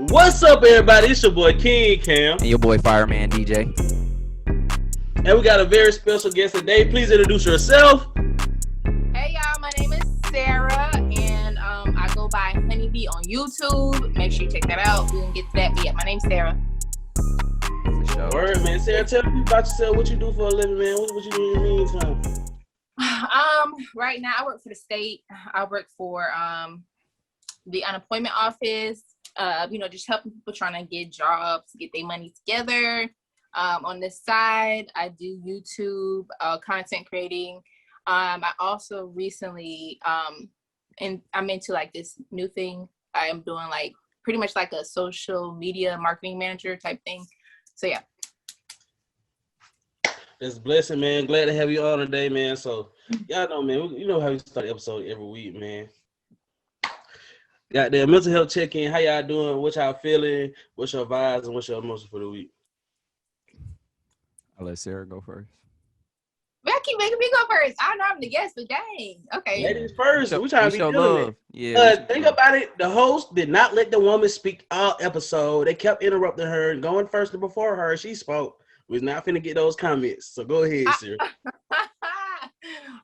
What's up, everybody? It's your boy King Cam, And your boy Fireman DJ. and we got a very special guest today. Please introduce yourself. Hey y'all, my name is Sarah, and I go by Honeybee on YouTube. Make sure you check that out. We can get to that. But yeah, my name's Sarah. For sure. Word, man. Sarah, tell me about yourself. What you do for a living, man? What you do in the meantime? Right now I work for the state. I work for the unemployment office. Just helping people trying to get jobs, get their money together. On this side, I do YouTube content creating. I also recently and I'm into like this new thing. I am doing like pretty much like a social media marketing manager type thing. So yeah. It's a blessing, man. Glad to have you on today, man. So y'all know, man, you know how we start the episode every week, man. Got the mental health check-in. How y'all doing? What y'all feeling? What's your vibes and what's your emotions for the week? I'll let Sarah go first. I keep making me go first. I know I'm the guest, but dang. Okay. Ladies first. We trying to be show feeling love. it. Yeah. Think about it. The host did not let the woman speak all episode. They kept interrupting her and going first and before her. She spoke. We're not finna get those comments. So go ahead, sir.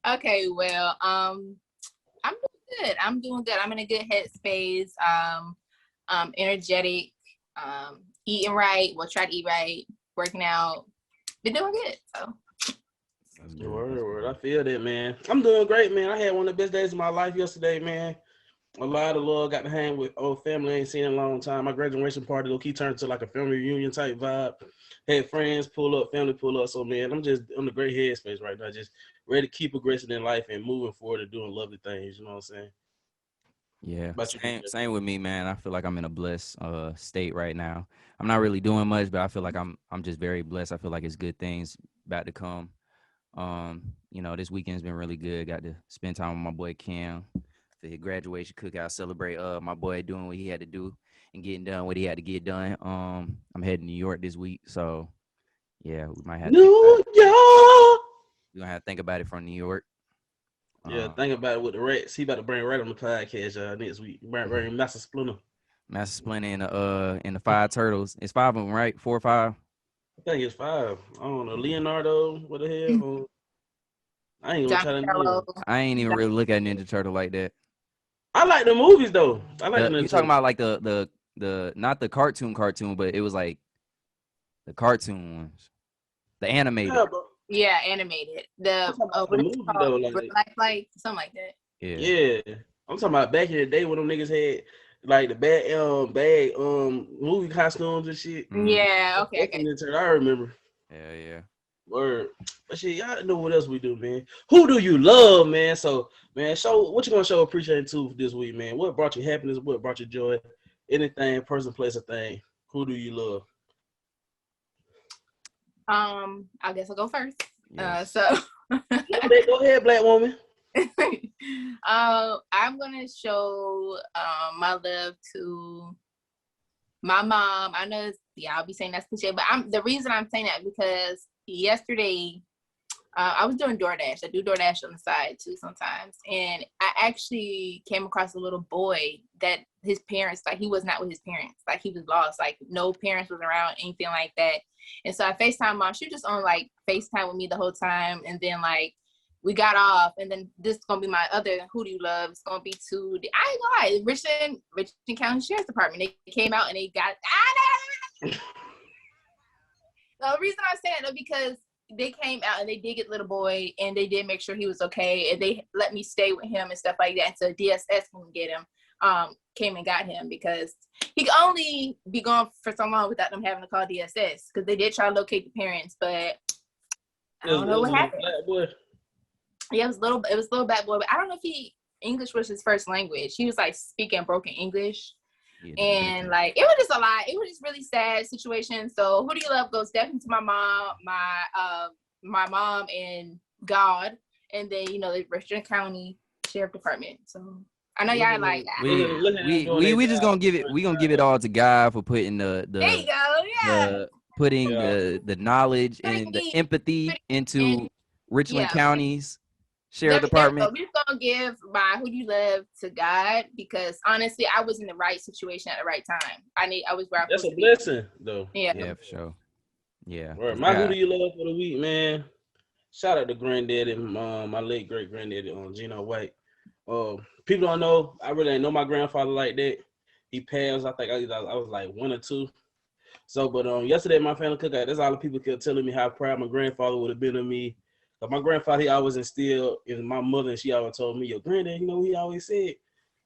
Okay, well, I'm doing good. I'm in a good headspace. Energetic, eating right. Well, try to eat right, working out. Been doing good. So Word. I feel that, man. I'm doing great, man. I had one of the best days of my life yesterday, man. A lot of love. Got to hang with old family I ain't seen in a long time. My graduation party low-key turned to like a family reunion type vibe. Had friends pull up, family pull up. So, man, I'm just on the great headspace right now. Just ready to keep progressing in life and moving forward and doing lovely things. You know what I'm saying? Yeah. About you, Same with me, man. I feel like I'm in a blessed state right now. I'm not really doing much, but I feel like I'm just very blessed. I feel like it's good things about to come. This weekend's been really good. Got to spend time with my boy Cam for his graduation cookout, celebrate my boy doing what he had to do and getting done what he had to get done. I'm heading to New York this week, so yeah, we might have New York. We're gonna have to think about it from New York. Yeah, think about it with the Rex. He about to bring Red on the podcast next week. Bring Master Splinter. Master Splinter in the Five Turtles. It's 5 of them, right? 4 or 5? I think it's 5. I don't know. Leonardo, what the hell? I ain't gonna try to know. I ain't even really look at Ninja Turtle like that. I like the movies though. I like the You talking about like the not the cartoon, but it was like the cartoon ones, the animated. Yeah, animated. The movie though, like something like that. Yeah. I'm talking about back in the day when them niggas had like the bad movie costumes and shit. Yeah, okay. I remember. Yeah. Word. But shit, y'all know what else we do, man. Who do you love, man? So, man, what you gonna show appreciation to this week, man? What brought you happiness? What brought you joy? Anything, person, place, or thing. Who do you love? I guess I'll go first. Yes. Go ahead, black woman. I'm gonna show my love to my mom. I know I'll be saying that's cliche, but the reason I'm saying that because yesterday I was doing DoorDash. I do DoorDash on the side too sometimes, and I actually came across a little boy that his parents, like he was not with his parents, like he was lost, like no parents was around, anything like that. And so I FaceTime mom. She was just on like FaceTime with me the whole time, and then like we got off, and then this is gonna be my other who do you love. It's gonna be to I ain't gonna lie, Richland County Sheriff's Department. They came out and they got the reason I'm saying that because they came out and they did get little boy and they did make sure he was okay and they let me stay with him and stuff like that. So DSS can get him, came and got him because he could only be gone for so long without them having to call DSS because they did try to locate the parents, but I don't know what happened. Yeah, it was a little bad boy, but I don't know if English was his first language. He was like speaking broken English. And like it was just a lot. It was just really sad situation. So who do you love goes definitely to my mom, my mom and God, and then the Richland County Sheriff Department. So I know y'all like that. We just gonna give it. We gonna give it all to God for putting the there you go. Yeah. The knowledge and the empathy into Richland County's Sheriff Department. We're gonna give my who do you love to God, because honestly, I was in the right situation at the right time. I was where I was. That's a blessing, though. Yeah, for sure. Yeah. Right. My who do you love for the week, man? Shout out to granddaddy, my late great granddaddy, Gino White. People don't know. I really didn't know my grandfather like that. He passed. I think I was like 1 or 2. So, but yesterday my family cookout. That's all the people kept telling me how proud my grandfather would have been of me. But my grandfather, he always instilled in my mother, and she always told me, "Your granddad, you know, he always said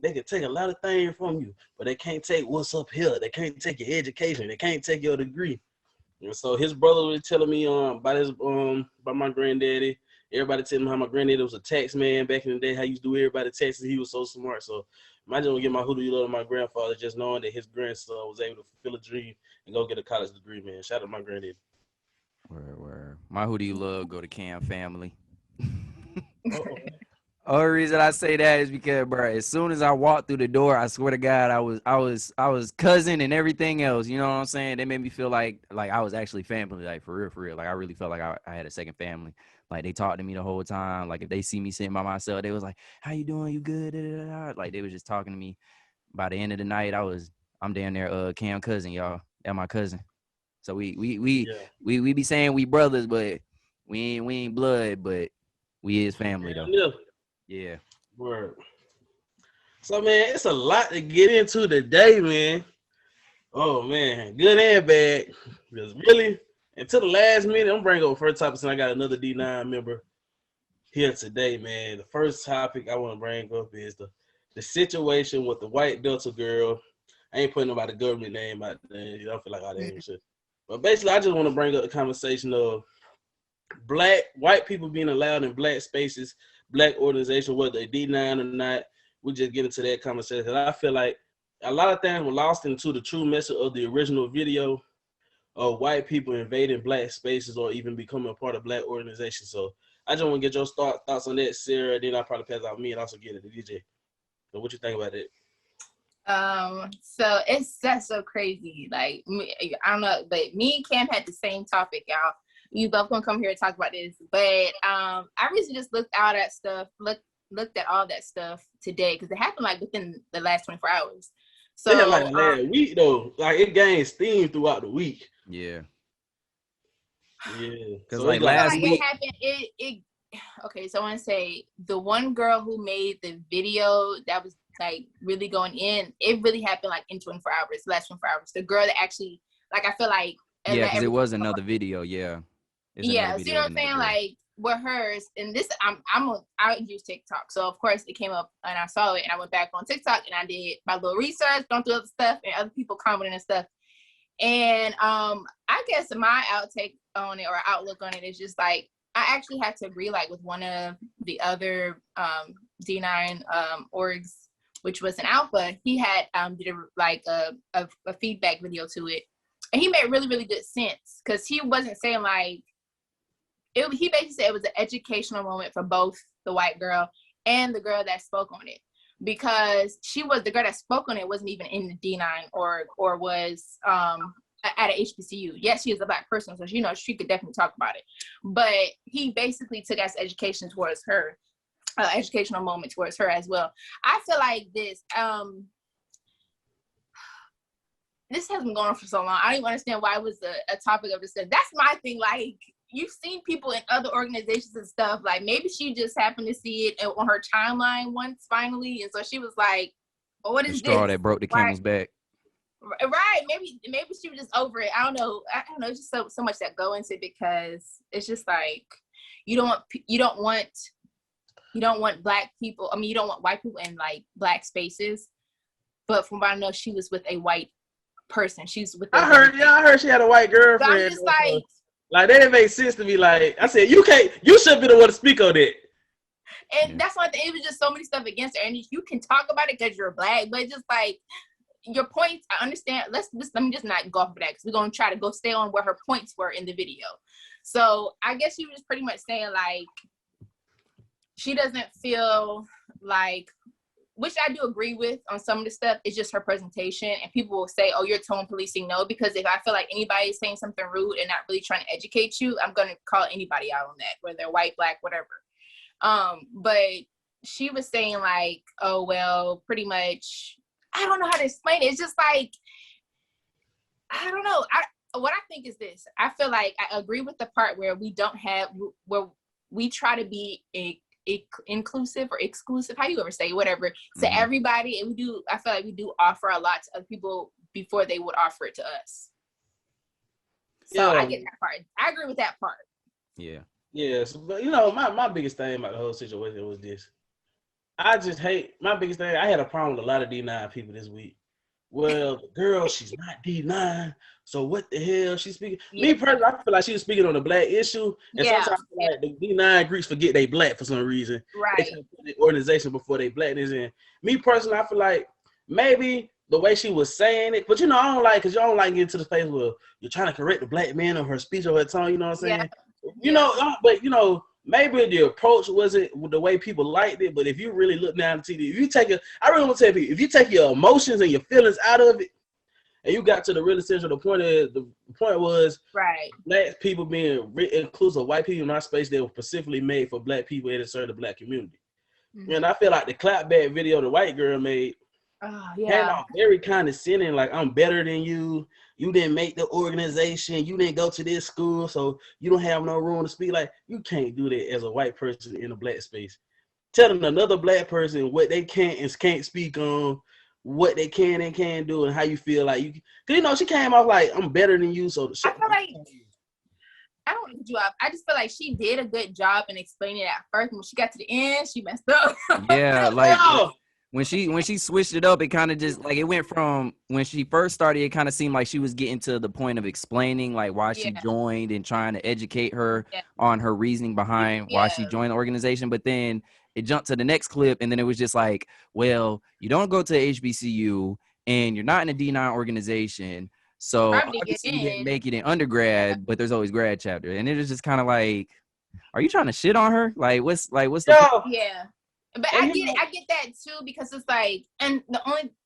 they can take a lot of things from you, but they can't take what's up here. They can't take your education. They can't take your degree." And so his brother was telling me about my granddaddy. Everybody telling me how my granddaddy was a tax man back in the day, how he used to do everybody taxes. He was so smart. So imagine when I get my hoodoo love to my grandfather, just knowing that his grandson was able to fulfill a dream and go get a college degree, man. Shout out to my granddaddy. Word. My who do you love go to Cam family. Only reason I say that is because, bro, as soon as I walked through the door, I swear to God, I was cousin and everything else. You know what I'm saying? They made me feel like I was actually family, like for real. Like I really felt like I had a second family. Like they talked to me the whole time. Like if they see me sitting by myself, they was like, "How you doing? You good?" Like they was just talking to me. By the end of the night, I'm down there, Cam cousin, y'all. That's my cousin. So we be saying we brothers, but we ain't blood, but we is family though. Yeah. Word. So, man, it's a lot to get into today, man. Oh, man. Good and bad. Because really, until the last minute, I'm bringing up first topic, and I got another D9 member here today, man. The first topic I want to bring up is the situation with the white Delta girl. I ain't putting nobody government name out there. I don't feel like all that ain't shit. But basically, I just want to bring up the conversation of white people being allowed in black spaces, black organization, whether they D9 or not. We just get into that conversation. I feel like a lot of things were lost into the true message of the original video of white people invading black spaces or even becoming a part of black organizations. So I just want to get your thoughts on that, Sarah. Then I'll probably pass out me and also get it to DJ. So what you think about it? So that's so crazy. Like, I don't know, but me and Cam had the same topic, y'all. You both gonna come here and talk about this, but I recently just looked at all that stuff today because it happened like within the last 24 hours. So yeah, like last week though, like it gained steam throughout the week. Yeah. Because so like last week it happened. Okay, so I want to say the one girl who made the video that was like really going in, it really happened like in 24 hours, last 24 hours. The girl that actually, like, I feel like because it was another video, yeah. So you know what I'm saying? Girl. Like with hers, and this I use TikTok, so of course it came up and I saw it, and I went back on TikTok and I did my little research, going through other stuff, and other people commenting and stuff. And I guess my outtake on it or outlook on it is just like I actually had to agree like with one of the other D9 orgs, which was an alpha. He had did a feedback video to it, and he made really, really good sense because he wasn't saying like. He basically said it was an educational moment for both the white girl and the girl that spoke on it, because the girl that spoke on it wasn't even in the D9 or was at a HBCU. Yes, she is a black person, so she could definitely talk about it. But he basically took as education towards her, educational moment towards her as well. I feel like this has been going on for so long. I don't even understand why it was a topic of discussion. That's my thing. Like, you've seen people in other organizations and stuff. Like, maybe she just happened to see it on her timeline once finally, and so she was like, "Oh, what is this?" The straw that broke the camel's back. Right? Maybe she was just over it. I don't know. It's just so much that go into it, because it's just like you don't want black people. I mean, you don't want white people in like black spaces. But from what I know, she was with a white person. She's with. I heard she had a white girlfriend. So I'm just like that didn't make sense to me. Like I said, you should be the one to speak on it. And that's one thing. It was just so many stuff against her, and you can talk about it because you're black, but just like your points, I understand. Let me just not go off of that, because we're gonna try to stay on where her points were in the video. So I guess she was pretty much saying like she doesn't feel like. Which I do agree with on some of the stuff. It's just her presentation, and people will say, "Oh, you're tone policing." No, because if I feel like anybody is saying something rude and not really trying to educate you, I'm going to call anybody out on that, whether they're white, black, whatever. But she was saying like, oh well, pretty much. I don't know how to explain it. It's just like, I don't know. What I think is this. I feel like I agree with the part where where we try to be inclusive or exclusive, how you ever say, whatever, to everybody. And I feel like we do offer a lot to other people before they would offer it to us. So I get that part. I agree with that part. Yeah. Yes, but my biggest thing about the whole situation was this. I just hate my biggest thing. I had a problem with a lot of D9 people this week. Well, the girl, she's not D9, so what the hell she's speaking? Me personally, I feel like she was speaking on the black issue, and sometimes I feel like the D9 Greeks forget they black for some reason. Right. They try to put the organization before they blackness in. Me personally, I feel like maybe the way she was saying it, but I don't like, because you don't like getting to the space where you're trying to correct the black man on her speech or her tone, you know what I'm saying? But maybe the approach wasn't the way people liked it, but if you really look down the TV, I really want to tell people, if you take your emotions and your feelings out of it, and you got to the real essential, the point was right. Black people being inclusive, white people in our space that were specifically made for black people and to serve the black community. And I feel like the clapback video the white girl made came out very condescending, like, I'm better than you. You didn't make the organization. You didn't go to this school, so you don't have no room to speak. Like, you can't do that as a white person in a black space. Telling another black person what they can and can't speak on, what they can and can't do, and how you feel like you. Because she came off like, I'm better than you. So I feel like I don't want to do. I just feel like she did a good job in explaining it at first. When she got to the end, she messed up. Yeah, like. When she switched it up, it kind of just like, it went from when she first started, it kind of seemed like she was getting to the point of explaining like why she joined and trying to educate her on her reasoning behind why she joined the organization. But then it jumped to the next clip, and then it was just like, well, you don't go to HBCU and you're not in a D9 organization, so obviously you didn't make it in undergrad, but there's always grad chapter. And it was just kind of like, are you trying to shit on her? Like, what's the yeah. But I get that too, because it's like, and the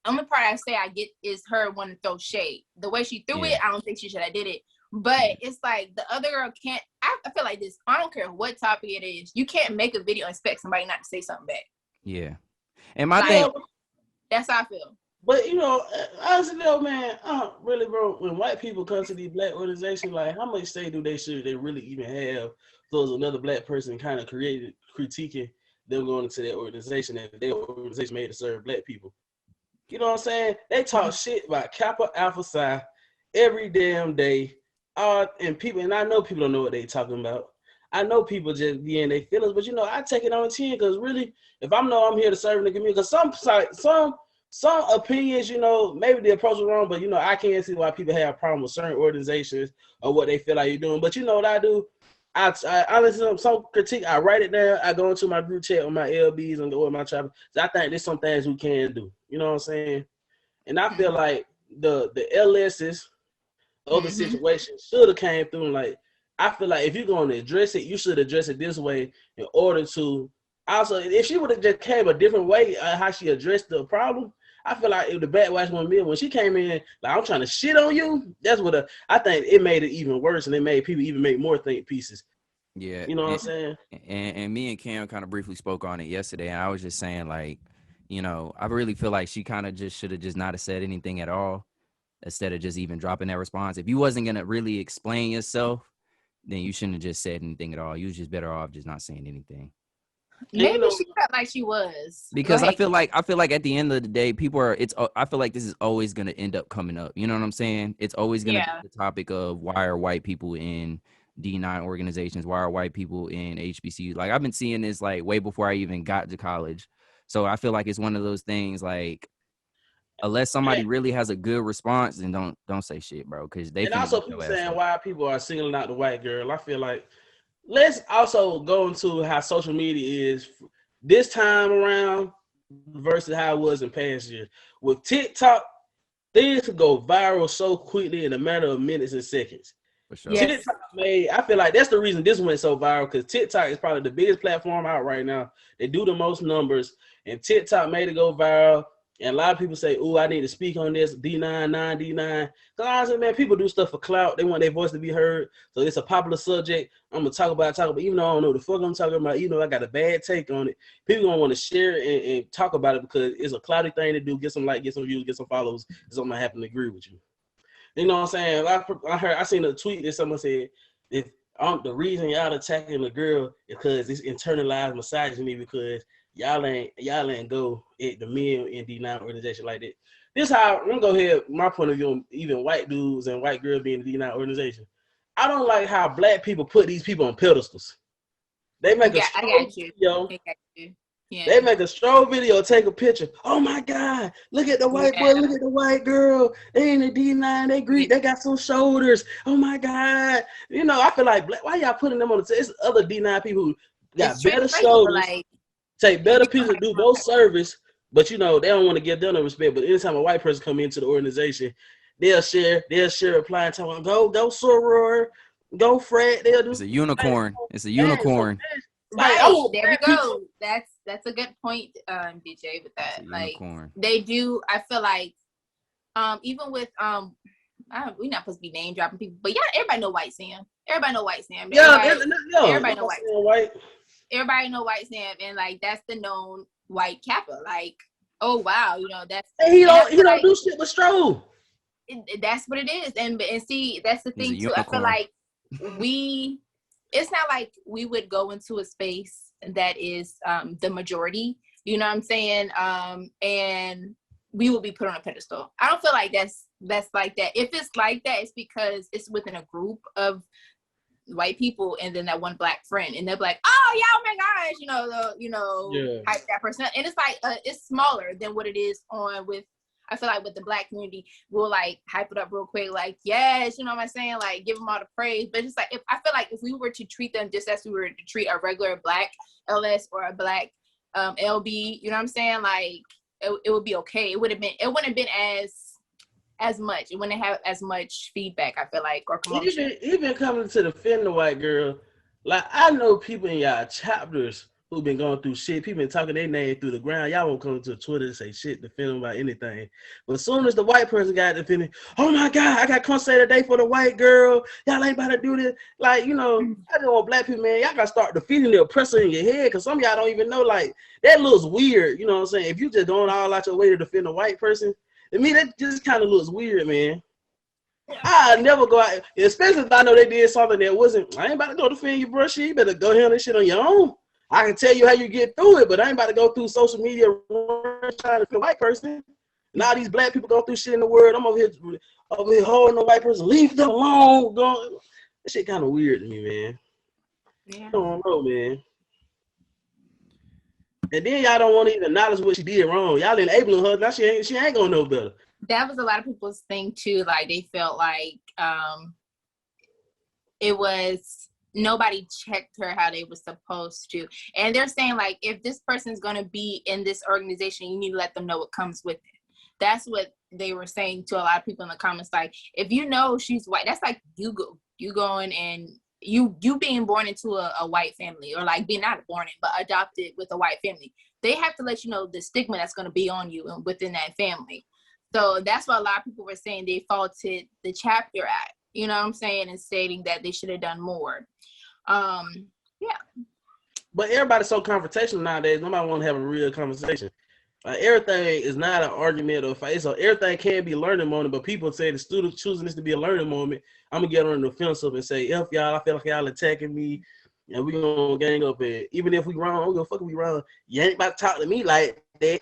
only part I say I get is her wanting to throw shade. The way she threw it, I don't think she should have did it. But it's like the other girl can't. I feel like this. I don't care what topic it is. You can't make a video and expect somebody not to say something back. Yeah, and my thing. That's how I feel. But honestly though, man, really, bro. When white people come to these black organizations, like, how much say do they really even have? So as another black person kind of critiquing them going into that organization, and their organization made to serve black people. You know what I'm saying? They talk shit about Kappa Alpha Psi every damn day. And I know people don't know what they talking about. I know people just be in their feelings, but I take it on the chin, because really, if I'm here to serve the community, because some opinions, maybe the approach was wrong, but I can't see why people have a problem with certain organizations or what they feel like you're doing. But what I do? I honestly, some critique, I write it down. I go into my group chat with my LBs and with my trapper. So I think there's some things we can do. You know what I'm saying? And I feel like the LS's other situations should have came through. And like, I feel like if you're going to address it, you should address it this way in order to. Also, if she would have just came a different way, how she addressed the problem, I feel like if the backlash went when she came in, like, I'm trying to shit on you, that's what I think it made it even worse, and it made people even make more think pieces. Yeah. You know what I'm saying? And me and Cam kind of briefly spoke on it yesterday, and I was just saying, like, I really feel like she kind of just should have just not have said anything at all, instead of just even dropping that response. If you wasn't going to really explain yourself, then you shouldn't have just said anything at all. You was just better off just not saying anything. Maybe she felt like she was, because I feel like at the end of the day, I feel like this is always going to end up coming up. You know what I'm saying? It's always going to be the topic of, why are white people in D9 organizations? Why are white people in HBCU? Like, I've been seeing this like way before I even got to college. So I feel like it's one of those things, like, unless somebody really has a good response, then don't say shit, bro. Because they. And also, people saying why people are singling out the white girl. I feel like, let's also go into how social media is this time around versus how it was in past years. With TikTok, things could go viral so quickly in a matter of minutes and seconds. For sure. Yes. TikTok I feel like that's the reason this went so viral, because TikTok is probably the biggest platform out right now. They do the most numbers, and TikTok made it go viral. And a lot of people say, "Oh, I need to speak on this D9, D9." Because honestly, man, people do stuff for clout. They want their voice to be heard. So it's a popular subject. I'm gonna talk about. Even though I don't know the fuck I'm talking about, I got a bad take on it. People gonna want to share it and talk about it because it's a cloudy thing to do. Get some like, get some views, get some followers. Because I'm not happen to agree with you. You know what I'm saying? I seen a tweet that someone said, if the reason y'all attacking the girl is because it's internalized misogyny because y'all ain't go at the men in D9 organization like that. This how I'm gonna go ahead. My point of view, even white dudes and white girls being in the D9 organization. I don't like how black people put these people on pedestals. They make a stroll video. Yeah. They make a stroll video, take a picture. Oh my God! Look at the white boy. Look at the white girl. They in the D9. They got some shoulders. Oh my God! I feel like why y'all putting them on the? It's other D9 people who got better shoulders, take better pictures, do both service. But they don't want to give them no respect. But anytime a white person come into the organization, they'll share reply, telling go soror, go Fred. They'll do. It's a unicorn. It's a unicorn. Right, there we go. That's a good point, DJ, with that. Like they do, I feel like even with we're not supposed to be name dropping people, but yeah, everybody know White Sam. Everybody know White Sam. Everybody know White. Everybody know White Sam, and like that's the known white Kappa. Like, oh wow, that's he don't do shit with Stroll. That's what it is, and see, that's the thing too. I feel like it's not like we would go into a space that is the majority, you know what I'm saying? And we will be put on a pedestal. I don't feel like that's like that. If it's like that, it's because it's within a group of white people and then that one black friend, and they're like, oh yeah, oh my gosh, hype that person. And it's like it's smaller than what it is with. I feel like with the black community, we'll like hype it up real quick, like, yes, you know what I'm saying? Like give them all the praise. But it's like, I feel like if we were to treat them just as we were to treat a regular black LS or a black LB, you know what I'm saying? Like it would be okay. It wouldn't have been as much. It wouldn't have as much feedback, I feel like, or promotion. Even coming to defend the white girl, like I know people in y'all chapters who been going through shit. People been talking their name through the ground. Y'all won't come to Twitter and say shit, defend them about anything. But as soon as the white person got defended, oh my God, I got concert today for the white girl. Y'all ain't about to do this. Like, I just want black people, man, y'all got to start defeating the oppressor in your head because some of y'all don't even know, like, that looks weird. You know what I'm saying? If you just going all out your way to defend a white person, to me, that just kind of looks weird, man. I never go out, especially if I know they did something that wasn't, I ain't about to go defend you, bro. Shit, you better go handle this shit on your own. I can tell you how you get through it, but I ain't about to go through social media trying to be a white person. Now these black people go through shit in the world. I'm over here holding a white person. Leave them alone. That shit kind of weird to me, man. Yeah. I don't know, man. And then y'all don't want to even acknowledge what she did wrong. Y'all enabling her. Now she ain't gonna know better. That was a lot of people's thing too. Like they felt like it was. Nobody checked her how they were supposed to. And they're saying, like, if this person's going to be in this organization, you need to let them know what comes with it. That's what they were saying to a lot of people in the comments. Like, if you know she's white, that's like you going and you being born into a white family, or like being not born in, but adopted with a white family. They have to let you know the stigma that's going to be on you and within that family. So that's what a lot of people were saying. They faulted the chapter act, you know what I'm saying, and stating that they should have done more. Yeah. But everybody's so confrontational nowadays. Nobody want to have a real conversation. Everything is not an argument or fight. So everything can be a learning moment. But people say the student choosing this to be a learning moment. I'm gonna get on the offensive and say, "F y'all, I feel like y'all attacking me, and we gonna gang up. And even if we wrong, we gonna fucking be wrong. You ain't about to talk to me like that."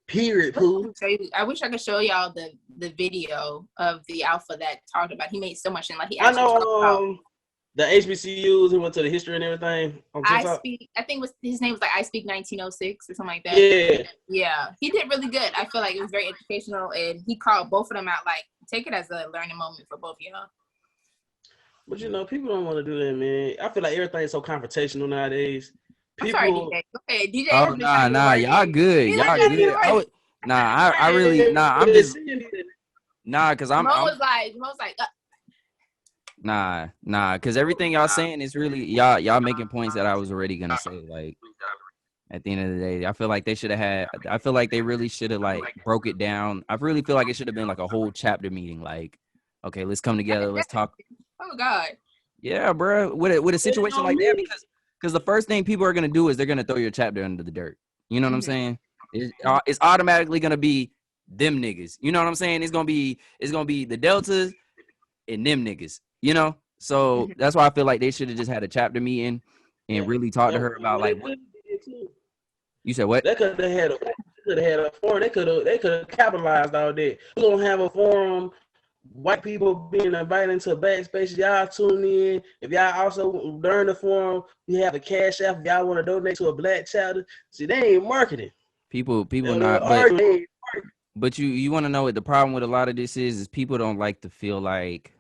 Period, poo. I wish I could show y'all the video of the alpha that talked about. He made so much, and like he actually talked about the HBCUs. He went to the history and everything. I think his name was like I Speak 1906 or something like that. Yeah. He did really good. I feel like it was very educational, and he called both of them out. Like, take it as a learning moment for both of y'all. But people don't want to do that, man. I feel like everything's so confrontational nowadays. People... I'm sorry, DJ. Okay, DJ. Oh, nah, y'all good. Y'all good. I really, I'm just, because I'm. Mo was like, Nah, because everything y'all saying is really y'all making points that I was already gonna say. Like, At the end of the day, I feel like they should have had. I feel like they really should have like broke it down. I really feel like it should have been like a whole chapter meeting. Like, okay, let's come together. Let's talk. Oh God. Yeah, bro. With a situation like that, because the first thing people are gonna do is they're gonna throw your chapter under the dirt. You know what I'm saying? It's automatically gonna be them niggas. You know what I'm saying? It's gonna be the Deltas and them niggas. You know? So that's why I feel like they should have just had a chapter meeting and really talked to her about like what you said. What? They could have had a forum. They could have capitalized all that. We're gonna have a forum. White people being invited into backspace. Y'all tune in. If y'all also during the forum, we have a cash app. If y'all want to donate to a black chapter. See, they ain't marketing. People not. But you want to know what the problem with a lot of this is people don't like to feel like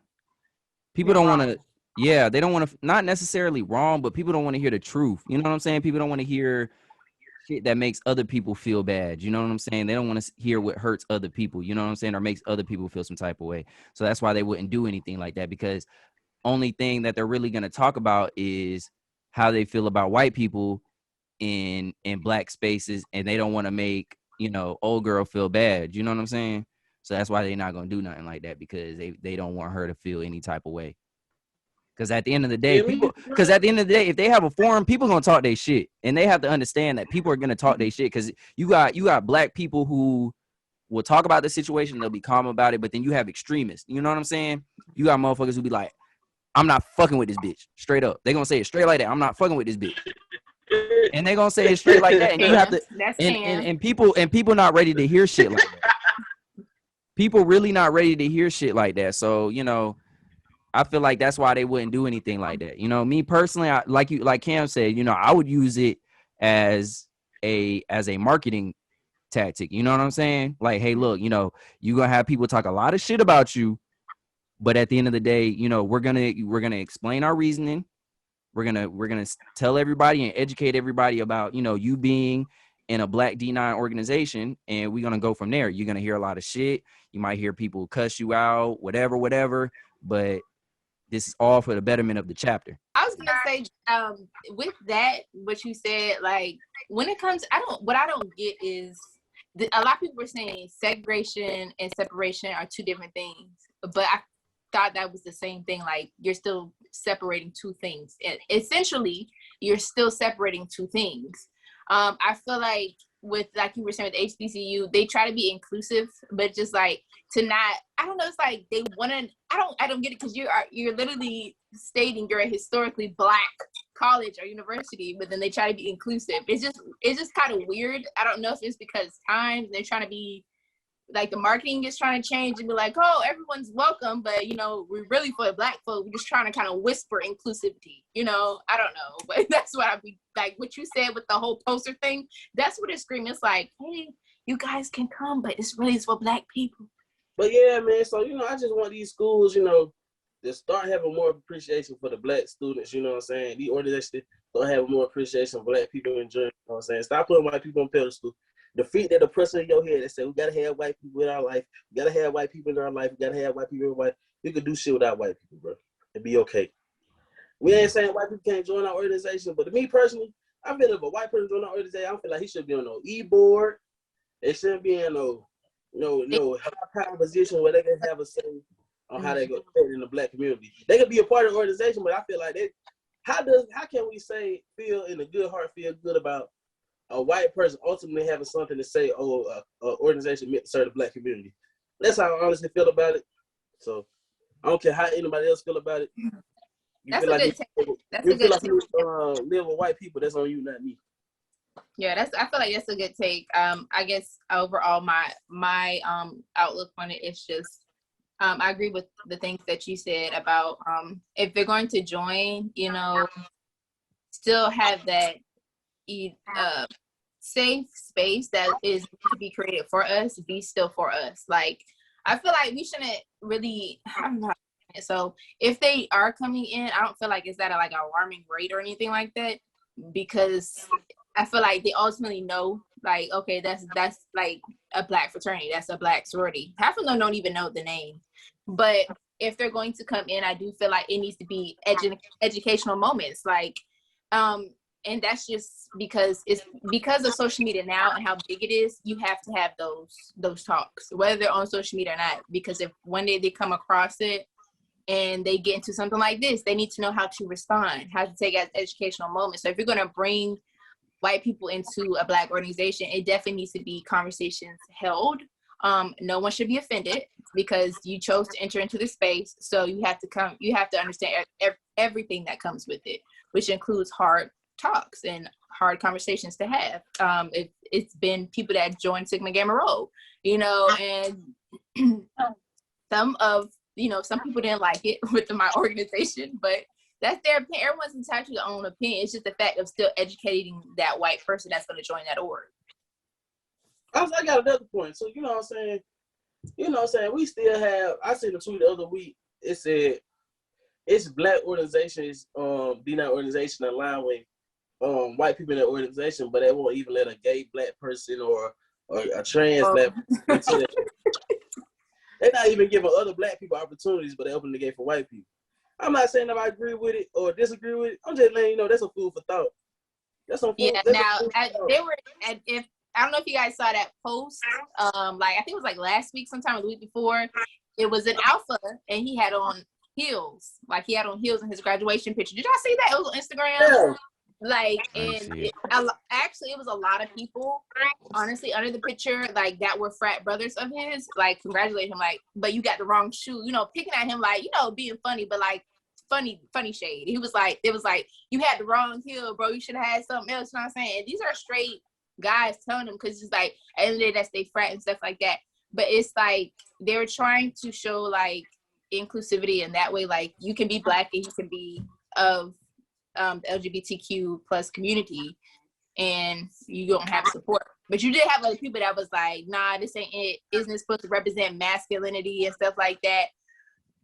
people don't want to. Yeah, they don't want to. Not necessarily wrong, but people don't want to hear the truth. You know what I'm saying? People don't want to hear shit that makes other people feel bad. You know what I'm saying? They don't want to hear what hurts other people. You know what I'm saying? Or makes other people feel some type of way. So that's why they wouldn't do anything like that, because only thing that they're really going to talk about is how they feel about white people in black spaces, and they don't want to make, you know, old girl feel bad. You know what I'm saying? So that's why they're not going to do nothing like that, because they don't want her to feel any type of way. Because at the end of the day, if they have a forum, people gonna talk their shit, and they have to understand that people are gonna talk their shit. Because you got black people who will talk about the situation, they'll be calm about it, but then you have extremists. You know what I'm saying? You got motherfuckers who be like, "I'm not fucking with this bitch," straight up. They gonna say it straight like that. I'm not fucking with this bitch, and they gonna say it straight like that. And you have to, and people not ready to hear shit like that. People really not ready to hear shit like that. So you know. I feel like that's why they wouldn't do anything like that. You know, me personally, like Cam said, you know, I would use it as a marketing tactic. You know what I'm saying? Like, hey, look, you know, you're gonna have people talk a lot of shit about you, but at the end of the day, you know, we're gonna explain our reasoning. We're gonna tell everybody and educate everybody about, you know, you being in a Black D9 organization, and we're gonna go from there. You're gonna hear a lot of shit. You might hear people cuss you out, whatever, but this is all for the betterment of the chapter. I was gonna say, with that, what you said, like when it comes, what I don't get is a lot of people were saying segregation and separation are two different things, but I thought that was the same thing. Like you're still separating two things. Essentially, you're still separating two things. I feel like with, like you were saying with HBCU, they try to be inclusive, but just like to not, I don't know, it's like they want to, I don't get it, because you're literally stating you're a historically Black college or university, but then they try to be inclusive. It's just kind of weird. I don't know if it's because times they're trying to be like, the marketing is trying to change and be like, oh, everyone's welcome, but you know, we're really for Black folk. We're just trying to kind of whisper inclusivity, you know. I don't know, but that's what I'd be like, what you said with the whole poster thing, that's what it's screaming. It's like, hey, you guys can come, but it's really for Black people. But yeah, man, so you know, I just want these schools, you know, to start having more appreciation for the Black students. You know what I'm saying? These organizations start having more appreciation for Black people in general. You know what I'm saying? Stop putting white people on pedestal. The feet that oppressor in your head that say we gotta have white people in our life, we gotta have white people in our life, we gotta have white people in our life. We could do shit without white people, bro. It'd be okay. We ain't saying white people can't join our organization, but to me personally, I feel if a white person join our organization, I don't feel like he should be on no e-board. They shouldn't be in no high power position where they can have a say on how they go in the Black community. They could be a part of the organization, but I feel like how can we feel in a good heart, feel good about a white person ultimately having something to say, organization meant to serve the Black community? That's how I honestly feel about it. So I don't care how anybody else feel about it. You feel like you live with white people, that's on you, not me. Yeah, I feel like that's a good take. I guess overall my outlook on it is just, I agree with the things that you said about if they're going to join, you know, still have that safe space that is to be created for us, be still for us. Like, I feel like we shouldn't really, I'm not, so if they are coming in, I don't feel like it's at an alarming rate or anything like that, because I feel like they ultimately know, like, okay, that's like a Black fraternity, that's a Black sorority. Half of them don't even know the name. But if they're going to come in, I do feel like it needs to be educational moments. Like, and that's just because it's because of social media now and how big it is. You have to have those talks, whether they're on social media or not, because if one day they come across it and they get into something like this, they need to know how to respond, how to take it as educational moments. So if you're going to bring white people into a Black organization, it definitely needs to be conversations held. No one should be offended because you chose to enter into this space. So you have to understand everything that comes with it, which includes hard talks and hard conversations to have. It's been people that joined Sigma Gamma Rho, and some people didn't like it within my organization, but that's their opinion. Everyone's entitled to their own opinion. It's just the fact of still educating that white person that's going to join that org. I got another point. So, what I'm saying? We still have, I seen a tweet the other week. It said, it's Black organizations, D9 organization allowing white people in their organization, but they won't even let a gay Black person or a trans Black person. They're not even giving other Black people opportunities, but they open the gate for white people. I'm not saying if I agree with it or disagree with it. I'm just letting you know that's a food for thought. That's some food. Yeah. Now they were if I don't know if you guys saw that post. I think it was like last week, sometime the week before. It was an alpha, and he had on heels. Like he had on heels in his graduation picture. Did y'all see that? It was on Instagram. Yeah. Actually, it was a lot of people, honestly, under the picture, like that were frat brothers of his, like congratulate him, like, but you got the wrong shoe, picking at him, like, being funny, but like funny shade. It was like, you had the wrong heel, bro. You should have had something else. You know what I'm saying? And these are straight guys telling them, because it's like at the end of the day, that's they frat and stuff like that. But it's like they were trying to show like inclusivity in that way, like you can be Black and you can be of the LGBTQ plus community, and you don't have support. But you did have other people that was like, nah, this ain't it. Isn't it supposed to represent masculinity and stuff like that?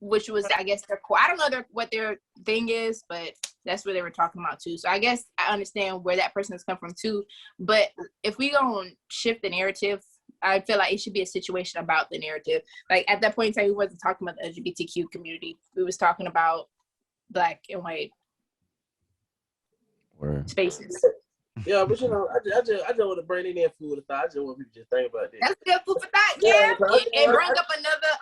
Which was, I guess, their core. I don't know what their thing is, but that's what they were talking about too. So I guess I understand where that person has come from too. But if we gonna shift the narrative, I feel like it should be a situation about the narrative. Like at that point in time, we wasn't talking about the LGBTQ community. We was talking about Black and white spaces. Yeah, but I just want to bring in that food of thought. I just want people to just think about that. That's good food for thought, yeah. And bring up another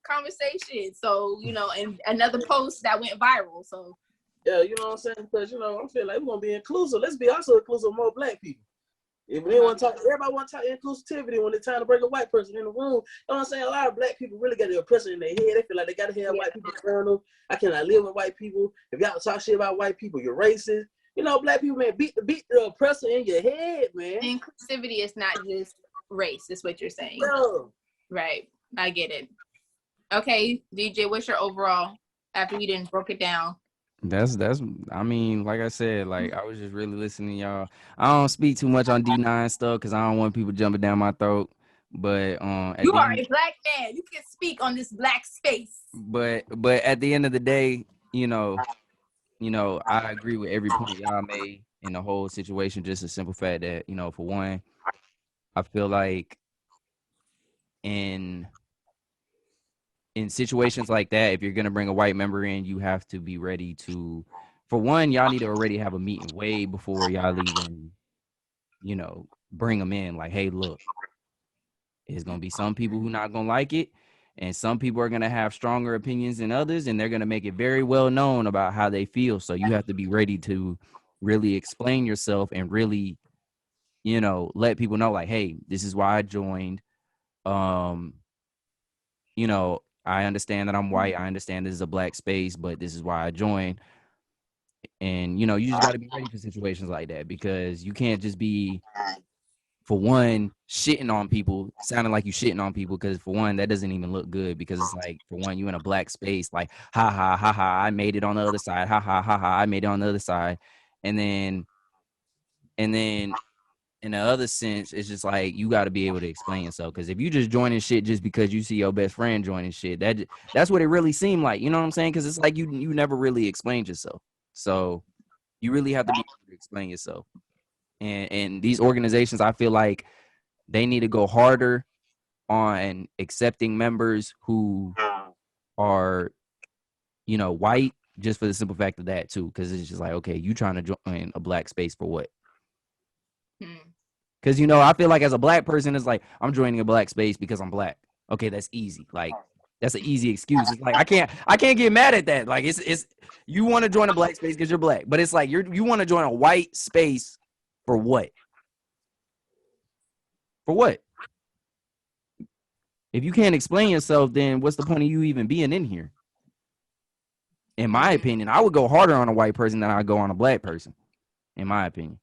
conversation. So, and another post that went viral. So yeah, you know what I'm saying? Because I'm feeling like we're gonna be inclusive. Let's be also inclusive of more Black people. If we want to talk, everybody want to talk inclusivity when it's time to bring a white person in the room. You know what I'm saying? A lot of Black people really got the oppression in their head. They feel like they gotta have white people around them. I cannot live with white people. If y'all talk shit about white people, you're racist. Black people, man, beat the oppressor in your head, man. Inclusivity is not just race, is what you're saying. No. Right. I get it. Okay, DJ, what's your overall after we didn't broke it down? That's I mean, like I said, like I was just really listening to y'all. I don't speak too much on D9 stuff because I don't want people jumping down my throat. But you are a Black man. You can speak on this Black space. But at the end of the day, I agree with every point y'all made in the whole situation. Just a simple fact that, for one, I feel like in situations like that, if you're going to bring a white member in, you have to be ready to, for one, y'all need to already have a meeting way before y'all even, bring them in. Like, hey, look, there's going to be some people who not going to like it. And some people are going to have stronger opinions than others, and they're going to make it very well known about how they feel. So you have to be ready to really explain yourself and really, let people know, like, hey, this is why I joined. I understand that I'm white. I understand this is a Black space, but this is why I joined. And, you just got to be ready for situations like that, because you can't just be, for one, shitting on people, sounding like you shitting on people, because for one, that doesn't even look good, because it's like, for one, you in a Black space, like, ha ha ha ha, I made it on the other side, ha ha ha ha, I made it on the other side. And then in the other sense, it's just like, you got to be able to explain yourself, because if you just joining shit just because you see your best friend joining shit, that's what it really seemed like, you know what I'm saying? Because it's like you never really explained yourself, so you really have to be able to explain yourself. And these organizations, I feel like they need to go harder on accepting members who are, white, just for the simple fact of that too, because it's just like, okay, you trying to join a black space for what? Because I feel like as a black person, it's like I'm joining a black space because I'm black. Okay, that's easy. Like that's an easy excuse. It's like I can't get mad at that. Like it's you want to join a black space because you're black, but it's like you want to join a white space for what? For what? If you can't explain yourself, then what's the point of you even being in here? In my opinion, I would go harder on a white person than I go on a black person. In my opinion.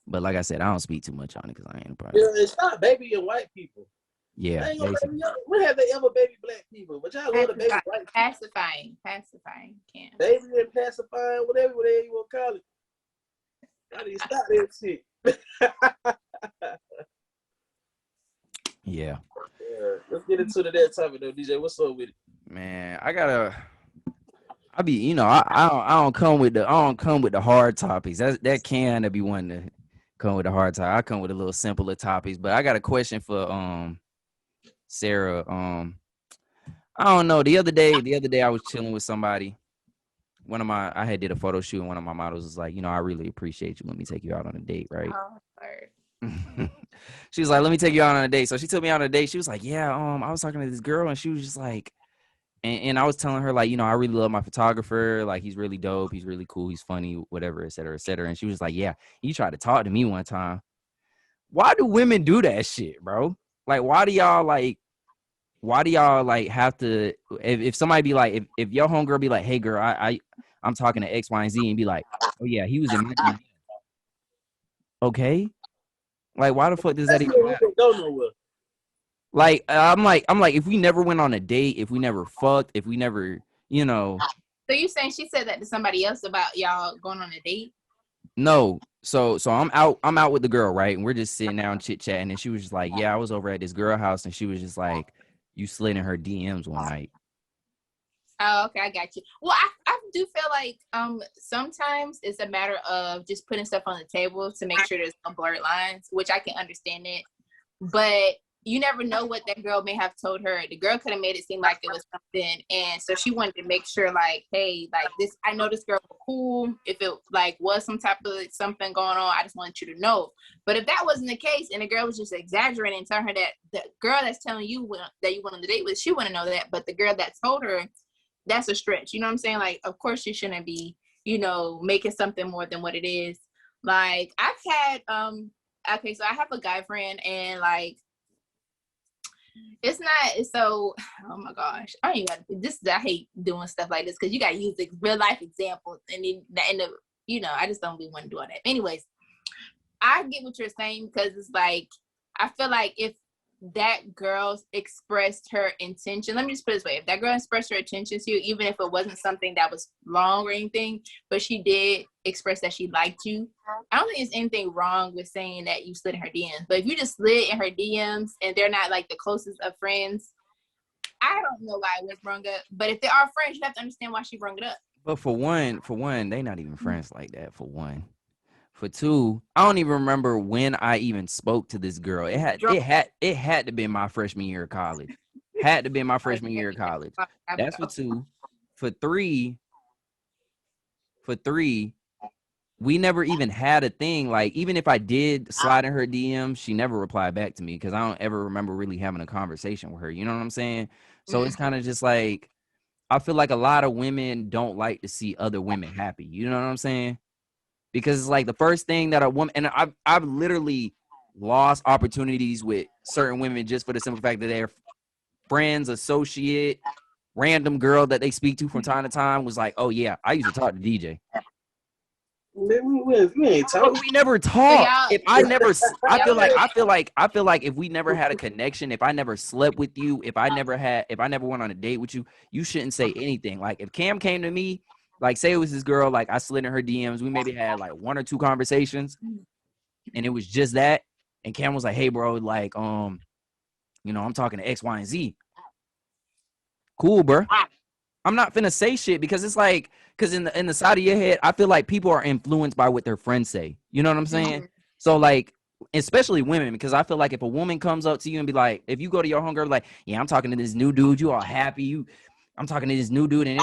But like I said, I don't speak too much on it because I ain't a part. Yeah, it's not baby and white people. Yeah. When have they ever baby black people? But y'all love the baby white people. Pacifying. Can't. Baby and pacifying, whatever you want to call it. I need to stop that shit. Yeah. Let's get into that topic though, DJ. What's up with it? Man, I don't come with the hard topics. That can be one to come with the hard topic. I come with a little simpler topics, but I got a question for Sarah. I don't know. The other day I was chilling with somebody. I had did a photo shoot, and one of my models was like, I really appreciate you. Let me take you out on a date, right? She was like, let me take you out on a date. So she took me out on a date. She was like, yeah, I was talking to this girl, and she was just like, and I was telling her, like, I really love my photographer. Like, he's really dope. He's really cool. He's funny, whatever, et cetera, et cetera. And she was like, yeah, he tried to talk to me one time. Why do women do that shit, bro? Like, why do y'all like have to, if somebody be like, if your homegirl be like, hey girl, I'm talking to X, Y, and Z, and be like, oh yeah, he was in my DM. Okay. Like, why the fuck does that even matter? Go nowhere. Like, I'm like, if we never went on a date, if we never fucked, if we never, So you saying she said that to somebody else about y'all going on a date? No. So I'm out with the girl, right? And we're just sitting down chit chatting, and she was just like, yeah, I was over at this girl house, and she was just like, you slid in her DMs one night. Oh, okay, I got you. Well, I do feel like sometimes it's a matter of just putting stuff on the table to make sure there's no blurred lines, which I can understand it. But you never know what that girl may have told her. The girl could have made it seem like it was something, and so she wanted to make sure, like, hey, like this, I know this girl was cool. If it like was some type of something going on, I just wanted you to know. But if that wasn't the case, and the girl was just exaggerating and telling her that the girl that's telling you that you went on the date with, she wouldn't know that. But the girl that told her, that's a stretch. You know what I'm saying? Like, of course you shouldn't be, making something more than what it is. Like, I've had, okay, so I have a guy friend, and like, it's not so, oh my gosh, I hate doing stuff like this because you got to use the real life examples, and I just don't really want to do all that. Anyways, I get what you're saying, because it's like, I feel like if that girl expressed her intention, let me just put it this way, if that girl expressed her intention to you, even if it wasn't something that was wrong or anything, but she did express that she liked you, I don't think there's anything wrong with saying that you slid in her DMs. But if you just slid in her DMs and they're not like the closest of friends, I don't know why it was brung up. But if they are friends, you have to understand why she brung it up. But for one, they not even friends like that, for one. For two, I don't even remember when I even spoke to this girl. It had to be my freshman year of college. Had to be my freshman year of college. That's for two. For three, we never even had a thing. Like, even if I did slide in her DM, she never replied back to me, because I don't ever remember really having a conversation with her. You know what I'm saying? So it's kind of just like, I feel like a lot of women don't like to see other women happy. You know what I'm saying? Because it's like the first thing that a woman, and I've literally lost opportunities with certain women just for the simple fact that they're friends, associate, random girl that they speak to from time to time was like, oh yeah, I used to talk to DJ. We ain't talking. We never talked. If I feel like if we never had a connection, if I never slept with you, if I never went on a date with you, you shouldn't say anything. Like, if Cam came to me, like, say it was this girl, like, I slid in her DMs, we maybe had like one or two conversations, and it was just that, and Cam was like, hey bro, like, I'm talking to X, Y, and Z. Cool, bro. I'm not finna say shit, because it's like, because in the side of your head, I feel like people are influenced by what their friends say. You know what I'm saying? So like, especially women, because I feel like if a woman comes up to you and be like, if you go to your homegirl like, yeah, I'm talking to this new dude, you all happy, I'm talking to this new dude, and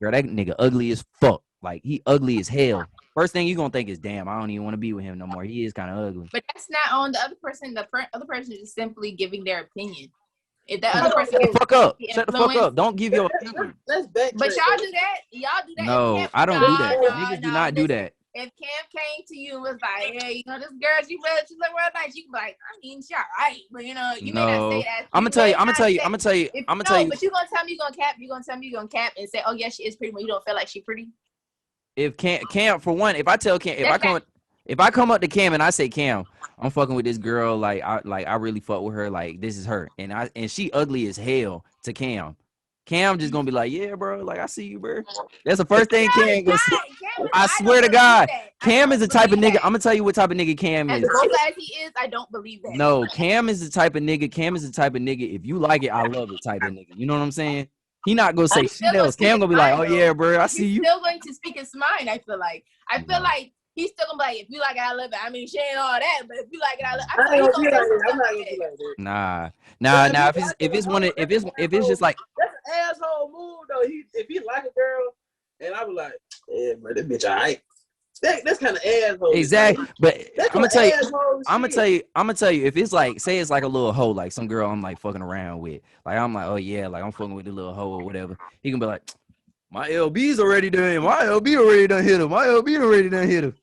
Girl, that nigga ugly as fuck. Like, he ugly as hell. First thing you gonna think is, damn, I don't even want to be with him no more. He is kind of ugly. But that's not on the other person. The other person is simply giving their opinion. If that Shut other person the fuck up. is Shut the fuck up. Don't give your opinion. Let's back. But y'all do that. Y'all do that. No, I don't do that. Niggas do not do that. If Cam came to you and was like, "Hey, you know this girl, she look real nice," you can be like, "I mean, she alright," but you know, you may not say that. I'm gonna tell you. But you gonna tell me you gonna cap. You gonna tell me you gonna cap and say, "Oh yeah, she is pretty," but you don't feel like she pretty. If Cam, for one, if I tell Cam, if I come up to Cam and I say, Cam, I'm fucking with this girl, I really fuck with her, like this is her, and she ugly as hell to Cam. Cam just gonna be like, yeah, bro, like I see you, bro. That's the first thing Cam gonna say. I swear to God, Cam is the type of nigga. I'm gonna tell you what type of nigga Cam is. As bold as he is, I don't believe that. No, Cam is the type of nigga. If you like it, I love it type of nigga. You know what I'm saying? He not gonna say shit else. Cam gonna be like, oh yeah, bro, I see you. He's still going to speak his mind. I feel like he's still gonna be like, if you like it, I love it. I mean, she ain't all that, but if you like it, I love it. I'm not gonna be like that. Nah. If it's just like, that's an asshole move though. If he like a girl, and I was like, yeah, bro, that bitch alright. That's kind of asshole. Exactly. But I'm gonna tell you, if it's like, say it's like a little hoe, like some girl I'm like fucking around with, like I'm like, oh yeah, like I'm fucking with the little hoe or whatever. He can be like, my LB's already done. My LB already done hit him. My LB already done hit him.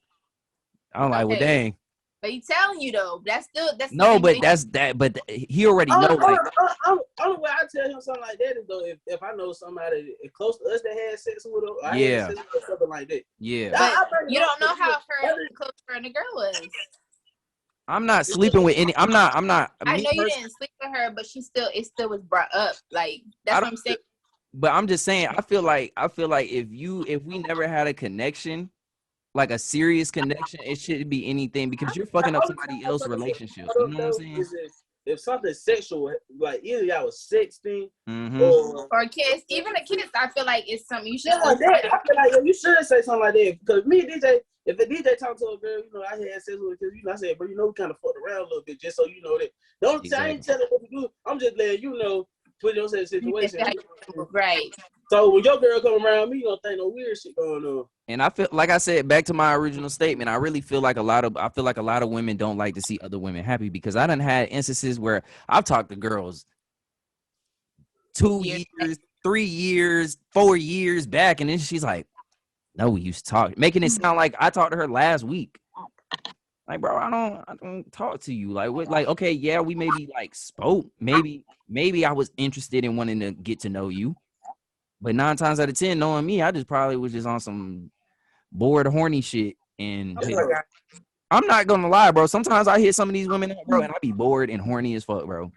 I'm like, well, dang. But he's telling you though, that's no, but that's that. But he already know. Like, only way I tell him something like that is though if I know somebody close to us that had sex with her, I had sex with her, something like that. Yeah. But you don't know how close her and the girl was. I'm not sleeping with any. I'm not. I know you didn't sleep with her, but it still was brought up. Like that's what I'm saying. But I'm just saying. I feel like if we never had a connection, like a serious connection, it shouldn't be anything because you're fucking up somebody else's relationship. You know what I'm saying? If something sexual, like either y'all was 16 or kiss, even a kiss, I feel like it's something you should. I feel like you should say something like that because me and DJ, if the DJ talk to a girl, you know, I had sex with her because I said, but you know, we kind of fucked around a little bit just so you know that. I ain't telling what to do. I'm just letting you know. Put yourself in a situation. Right. So when your girl come around me, you don't think no weird shit going on. And I feel like I said back to my original statement. I really feel like a lot of women don't like to see other women happy because I done had instances where I've talked to girls 2 years, 3 years, 4 years back, and then she's like, "No, we used to talk," making it sound like I talked to her last week. Like, bro, I don't talk to you. Like, what? Like, okay, yeah, we maybe like spoke. Maybe I was interested in wanting to get to know you. But 9 times out of 10, knowing me, I just probably was just on some bored, horny shit. And I'm not gonna lie, bro. Sometimes I hit some of these women up, bro, and I be bored and horny as fuck, bro.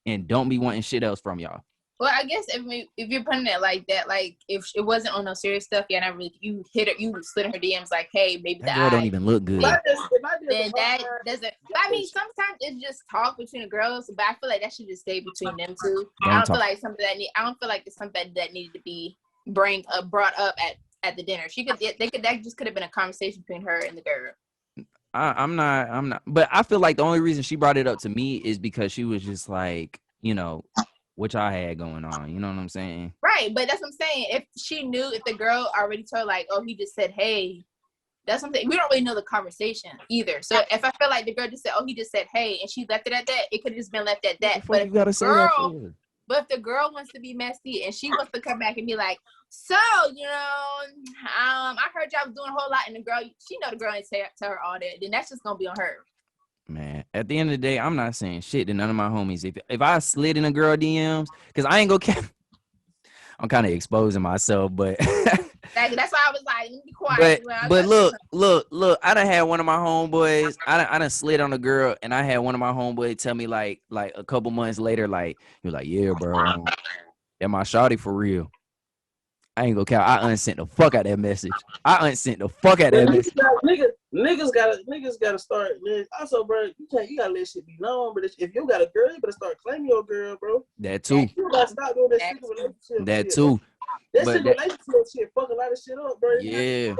And don't be wanting shit else from y'all. Well, I guess if you're putting it like that, like if it wasn't on no serious stuff, yeah, not really. You hit her, you slid in her DMs like, hey, maybe that girl don't even look good. Then that doesn't. I mean, sometimes it's just talk between the girls, but I feel like that should just stay between them two. I don't feel like it's something that needed to be brought up at the dinner. That just could have been a conversation between her and the girl. I'm not. But I feel like the only reason she brought it up to me is because she was just like, you know, what y'all had going on. You know what I'm saying? Right, but that's what I'm saying. If she knew, if the girl already told like, oh, he just said, hey, that's something we don't really know the conversation either. So if I feel like the girl just said, oh, he just said, hey, and she left it at that, it could have just been left at that. But if the girl wants to be messy and she wants to come back and be like, so, you know, I heard y'all was doing a whole lot, and the girl, she know the girl ain't tell her all that, then that's just gonna be on her. Man, at the end of the day, I'm not saying shit to none of my homies. If I slid in a girl DMs, because I ain't gonna I'm kind of exposing myself, but that's why I was like, be quiet. But look, I done had one of my homeboys. I done slid on a girl, and I had one of my homeboys tell me like a couple months later, like he was like, yeah, bro, that my shawty for real. I ain't gonna count. I unsent the fuck out that message. Niggas gotta start. Also, bro, you gotta let shit be known. But if you got a girl, you better start claiming your girl, bro. That too. You gotta stop doing that shit relationship. That too. That relationship shit fuck a lot of shit up, bro. Yeah.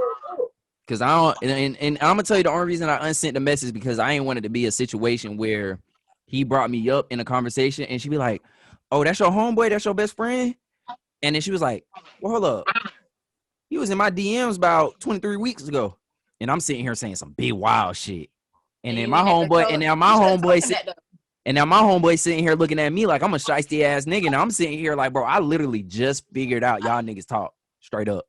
Cause I don't, and I'm gonna tell you the only reason I unsent the message because I ain't wanted to be a situation where he brought me up in a conversation and she be like, "Oh, that's your homeboy, that's your best friend." And then she was like, well, hold up. He was in my DMs about 23 weeks ago. And I'm sitting here saying some big wild shit. And then my homeboy, and now my homeboy sitting here looking at me like I'm a shiesty ass nigga. And I'm sitting here like, bro, I literally just figured out y'all niggas talk straight up.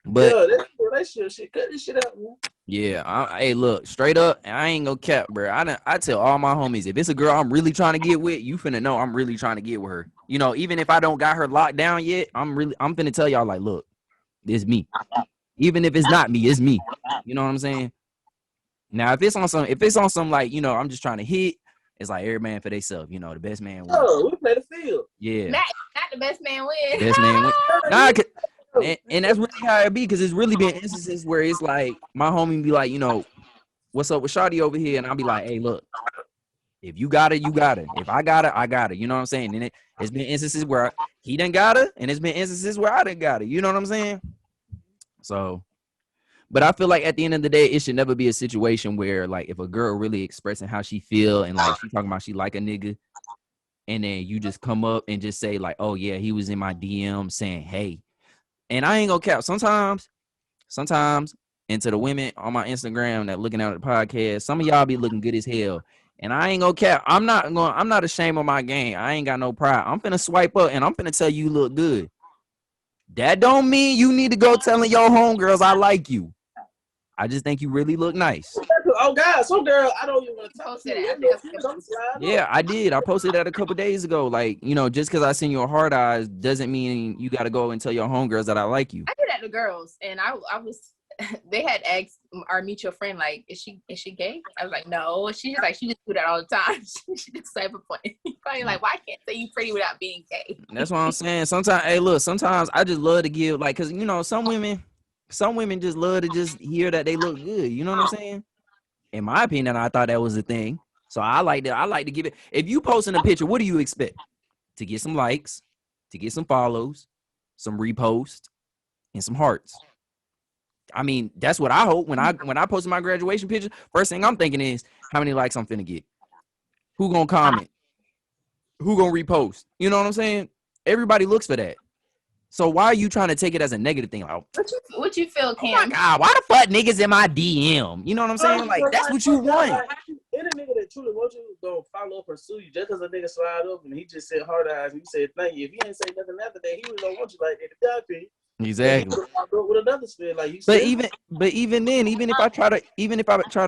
But yeah, that's relationship shit. Cut this shit out, man. Yeah, hey, look, straight up, I ain't gonna cap, bro. I tell all my homies, if it's a girl I'm really trying to get with, you finna know I'm really trying to get with her. You know, even if I don't got her locked down yet, I'm finna tell y'all like, look, it's me. Even if it's not me, it's me. You know what I'm saying? Now, if it's on some like, you know, I'm just trying to hit, it's like every man for themselves. You know, the best man wins. Oh, we play the field. Yeah. Not the best man wins. Best man wins. Nah, and that's really how it be, because it's really been instances where it's like my homie be like, you know, what's up with Shawty over here? And I'll be like, hey, look, if you got it, you got it. If I got it, I got it. You know what I'm saying? And it's been instances where he done got it, and it's been instances where I done got it. You know what I'm saying? So, but I feel like at the end of the day, it should never be a situation where, like, if a girl really expressing how she feel and like she talking about she like a nigga, and then you just come up and just say like, oh yeah, he was in my DM saying, hey. And I ain't gonna cap. Sometimes, and to the women on my Instagram that looking at the podcast, some of y'all be looking good as hell. And I ain't gonna cap. I'm not ashamed of my game. I ain't got no pride. I'm finna swipe up and I'm finna tell you look good. That don't mean you need to go telling your homegirls I like you. I just think you really look nice. Oh God, some girl I don't even want to talk to. Yeah, I did. I posted that a couple days ago. Like, you know, just because I send you a hard eyes doesn't mean you got to go and tell your homegirls that I like you. I did that to girls, and I was. They had asked our mutual friend, like, is she gay? I was like, no. She just do that all the time. She just say a point. Probably like, why can't say you pretty without being gay? That's what I'm saying. Sometimes, hey, look, sometimes I just love to give, like, because, you know, some women just love to just hear that they look good. You know what I'm saying? In my opinion, I thought that was a thing. So I like to give it. If you posting a picture, what do you expect? To get some likes, to get some follows, some reposts, and some hearts. I mean, that's what I hope when I posted my graduation picture. First thing I'm thinking is how many likes I'm finna get. Who gonna comment? Who gonna repost? You know what I'm saying? Everybody looks for that. So why are you trying to take it as a negative thing? Like, what you feel, Cam? Oh my God, why the fuck niggas in my DM? You know what I'm saying? Like, that's what you want. Any nigga that truly wants you gonna follow up, pursue you, just because a nigga slide up and he just said hard eyes and you said thank you. If he ain't say nothing after that, he really don't want you like that. The doctor. Exactly. With another spin, like you but said. even then, even if I try to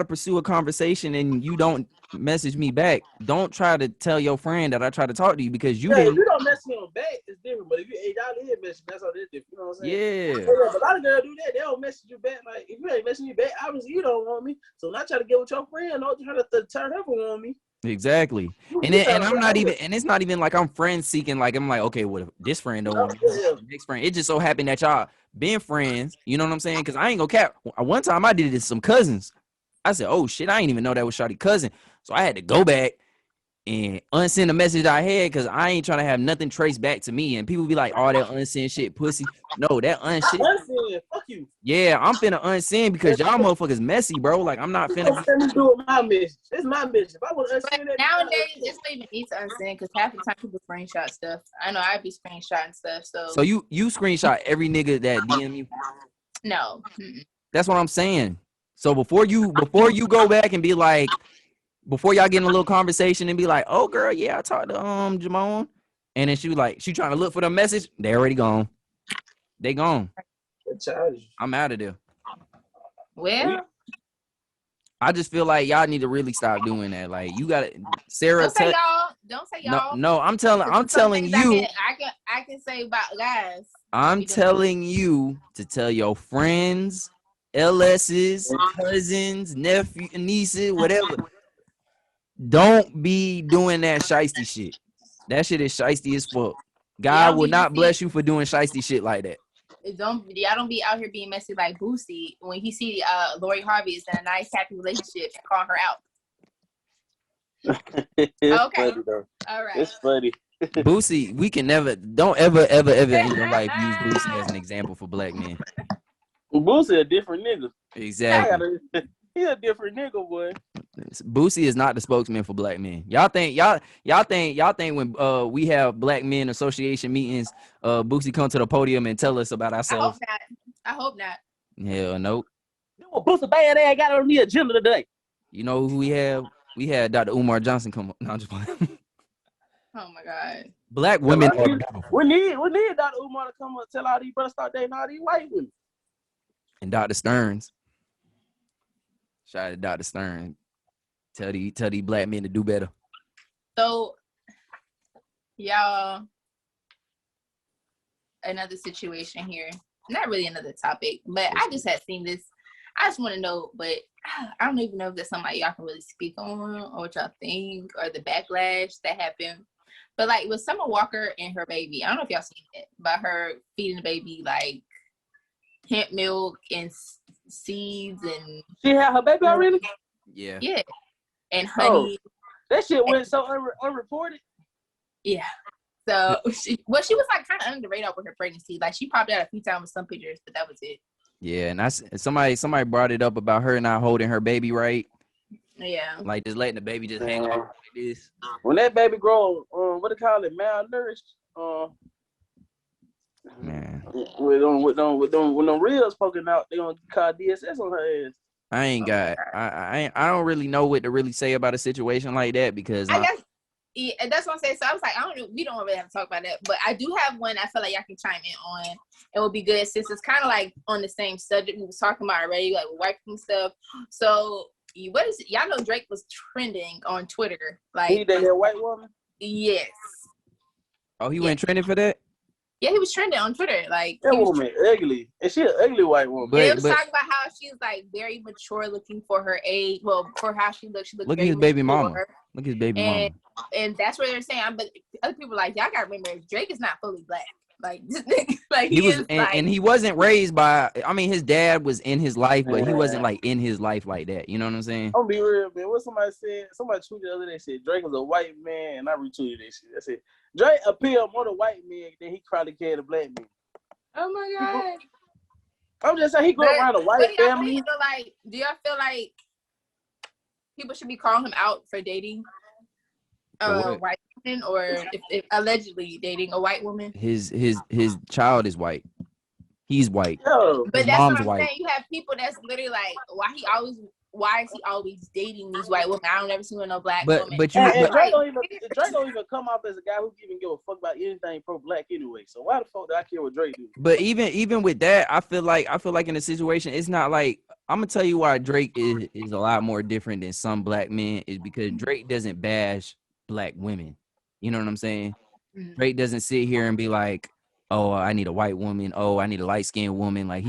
pursue a conversation and you don't message me back, don't try to tell your friend that I try to talk to you, because you if you don't message me back, it's different. But if y'all did message, that's how it's different. You know what I'm saying? Yeah. But a lot of girls do that. They don't message you back. Like if you ain't messaging me back, obviously you don't want me. So not try to get with your friend. Don't try to turn her on me. Exactly. And I'm not even, and it's not even like I'm friend seeking. Like I'm like, okay, well, this friend don't want me, the next friend. It just so happened that y'all been friends. You know what I'm saying? Because I ain't gonna cap. One time I did it to some cousins. I said, oh shit, I ain't even know that was Shawty cousin. So I had to go back and unsend a message I had, because I ain't trying to have nothing traced back to me. And people be like, oh, that unsend shit pussy. No, that unsend. Fuck you. Yeah, I'm finna unsend because y'all motherfuckers messy, bro. Like, I'm not finna do with my message. It's my message. If I want to unsend that, nowadays it's not even need to unsend, because half the time people screenshot stuff. I know I'd be screenshotting stuff. So you screenshot every nigga that DM you? No. That's what I'm saying. So before you go back and be like, before y'all get in a little conversation and be like, oh girl, yeah, I talked to Jamon, and then she trying to look for the message, they already gone. They gone. I'm out of there. Well, I just feel like y'all need to really stop doing that. Like, you gotta, Sarah. Don't say y'all. No, I'm telling you. I can say about guys. I'm telling you to tell your friends, LS's, cousins, nephew, nieces, whatever. Don't be doing that shiesty shit. That shit is shiesty as fuck. God will not bless you for doing shiesty shit like that. Y'all don't be out here being messy like Boosie when he see Lori Harvey is in a nice happy relationship and call her out. Okay. Funny, all right. It's funny. Boosie, we can don't ever in your life use Boosie as an example for black men. Boosie a different nigga. Exactly. He a different nigga, boy. Boosie is not the spokesman for black men. Y'all think when we have black men association meetings, Boosie come to the podium and tell us about ourselves? I hope not. Hell nope. Boosie bad ass got on the agenda today. You know who we have? We had Dr. Umar Johnson come up. No, I'm just playing. Oh my God. Black women are beautiful. We need Dr. Umar to come up tell all these brothers start dating all these white women. And Dr. Stearns. Shout out to Dr. Stearns. Tell these black men to do better. So, y'all, another situation here. Not really another topic, but I just had seen this. I just want to know, but I don't even know if that's something y'all can really speak on or what y'all think or the backlash that happened. But like with Summer Walker and her baby, I don't know if y'all seen it, but her feeding the baby like hemp milk and seeds and she had her baby already. Yeah, and honey. Oh, that shit went so unreported. Yeah. So she was like kind of under the radar with her pregnancy. Like she popped out a few times with some pictures, but that was it. Yeah, and somebody brought it up about her not holding her baby right. Yeah, like just letting the baby just hang off like this. When that baby grow, what they call it, malnourished. Man, with them reels poking out, they gonna call DSS on her ass. I don't really know what to really say about a situation like that because I guess. Yeah, that's what I'm saying. So I was like, I don't know. We don't really have to talk about that, but I do have one I feel like y'all can chime in on. It would be good since it's kind of like on the same subject we was talking about already, like with white people stuff. So what is it? Y'all know Drake was trending on Twitter. Like he dated a white woman? Yes. Oh, he went trending for that? Yeah, he was trending on Twitter. Like that woman ugly. And she an ugly white woman. They was talking about how she's like very mature looking for her age. Well, for how she looks. She looks. Look at his baby mama. Look at his baby mama. And that's what they're saying. But other people are like, y'all gotta remember, Drake is not fully black. Like, he was, and he wasn't raised by. I mean, his dad was in his life, but he wasn't like in his life like that. You know what I'm saying? I'll be real, man. What somebody said? Somebody tweeted the other day said Drake was a white man, and I retweeted that shit. I said Drake appealed more to white men than he probably can to black men. Oh my God! I'm just saying he grew around a white family. Do y'all feel like people should be calling him out for dating white women, or if allegedly dating a white woman? His child is white. He's white. Yo, but that's what I'm saying. You have people that's literally like, why is he always dating these white women? I don't ever see no black woman. But Drake don't even come off as a guy who even give a fuck about anything pro-black anyway. So why the fuck do I care what Drake do? But even with that, I feel like in a situation, it's not like, I'm gonna tell you why Drake is a lot more different than some black men is because Drake doesn't bash black women. You know what I'm saying? Mm-hmm. Drake doesn't sit here and be like, oh, I need a white woman. Oh, I need a light-skinned woman. Like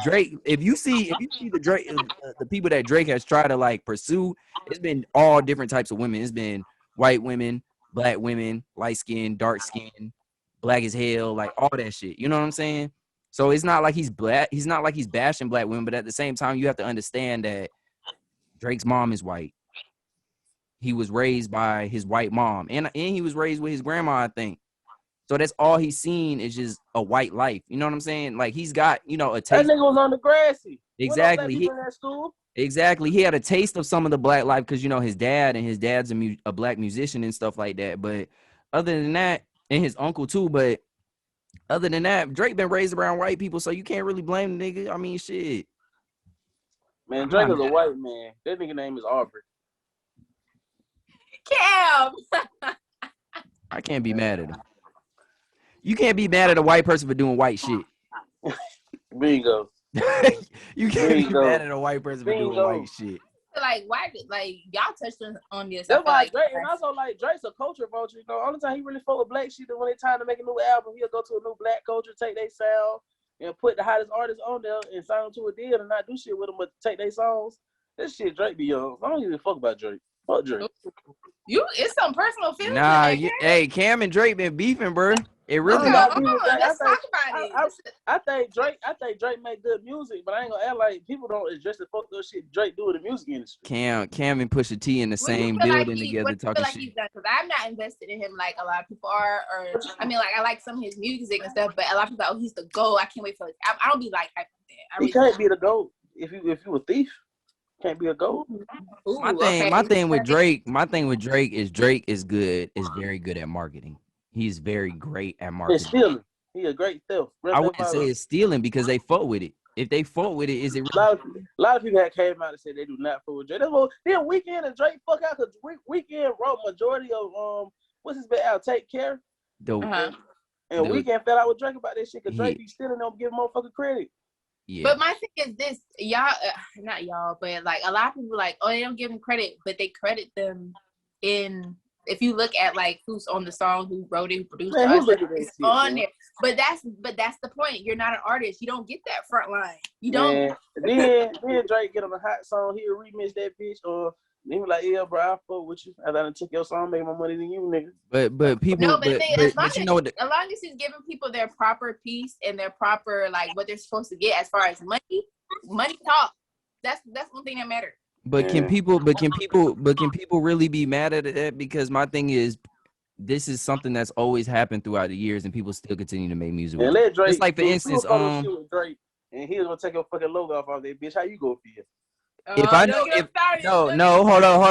Drake, if you see the people that Drake has tried to like pursue, it's been all different types of women. It's been white women, black women, light-skinned, dark-skinned, black as hell, like all that shit. You know what I'm saying? So it's not like he's black. He's not like he's bashing black women, but at the same time, you have to understand that Drake's mom is white. He was raised by his white mom, and he was raised with his grandma, I think. So that's all he's seen is just a white life. You know what I'm saying? Like he's got, a taste. That nigga was on the grassy. Exactly. He in that school. Exactly. He had a taste of some of the black life because his dad's a black musician and stuff like that. But other than that, and his uncle too. But other than that, Drake been raised around white people, so you can't really blame the nigga. I mean, shit. Man, Drake is a white man. That nigga name is Aubrey. Cam. I can't be mad at him. You can't be mad at a white person for doing white shit. Bingo. You can't be mad at a white person for doing white shit. Like, why? Like, y'all touched on this. That's why Drake, and also like Drake's a culture vulture. Only time he really fuck with black shit is when it's time to make a new album. He'll go to a new black culture, take their sound, and put the hottest artists on there and sign them to a deal and not do shit with them, but take their songs. This shit Drake be on. I don't even fuck about Drake. Fuck Drake. It's some personal feelings. Nah, hey, Cam and Drake been beefing, bro. It really. Let's talk about it. I think Drake make good music, but I ain't gonna act like people don't address the fuck up shit Drake do in the music industry. Cam and Pusha T in the same building together talking shit. Because I'm not invested in him like a lot of people are. Or I mean, like I like some of his music and stuff, but a lot of people are like, oh, he's the GOAT. I can't wait for it. I don't be like hype that. He can't be the GOAT if you a thief. Can't be a goat. Ooh, My thing with Drake is Drake is good, is very good at marketing. He's very great at And marketing. stealing. He a great theft. I wouldn't say it's stealing because they fuck with it. If they fuck with it, is it A lot of people that came out and said they do not fuck with Drake. That's what then Weekend and Drake fuck out because Weekend wrote majority of what's his bad out Take Care. And Weekend fell out with Drake about that shit because Drake be stealing them, give motherfucker credit. Yeah. But my thing is this, y'all, not y'all, but like a lot of people like, oh, they don't give them credit, but they credit them in. If you look at like who's on the song, who wrote it, who produced it, it's on there. But that's the point. You're not an artist. You don't get that front line. You don't. Then Drake get on a hot song, he'll remix that bitch, or he was like, yeah, bro, I fuck with you. I done took your song, make more money than you, nigga. But people, no, but as long as he's giving people their proper piece and their proper like what they're supposed to get as far as money talk. That's one thing that matters. But can people really be mad at it? Because my thing is, this is something that's always happened throughout the years, and people still continue to make music. And let Drake, just like for instance, Drake, and he's gonna take your fucking logo off that bitch. How you gonna feel? If I know, hold on,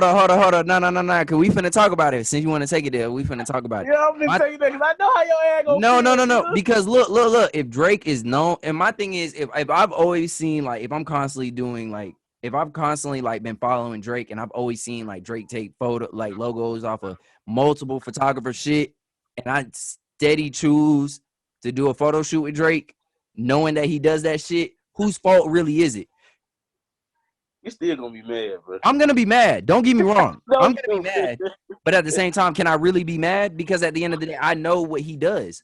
no, cause we finna talk about it. Since you want to take it there, we finna talk about it. Yeah, I'm gonna tell you that because I know how your ass gonna No. Because look. If Drake is known, and my thing is, if I've always seen like, if I'm constantly doing like. If I've constantly like been following Drake and I've always seen like Drake take photo like logos off of multiple photographer shit, and I steady choose to do a photo shoot with Drake, knowing that he does that shit, whose fault really is it? You're still gonna be mad, bro. I'm gonna be mad. Don't get me wrong. I'm gonna be mad. But at the same time, can I really be mad? Because at the end of the day, I know what he does.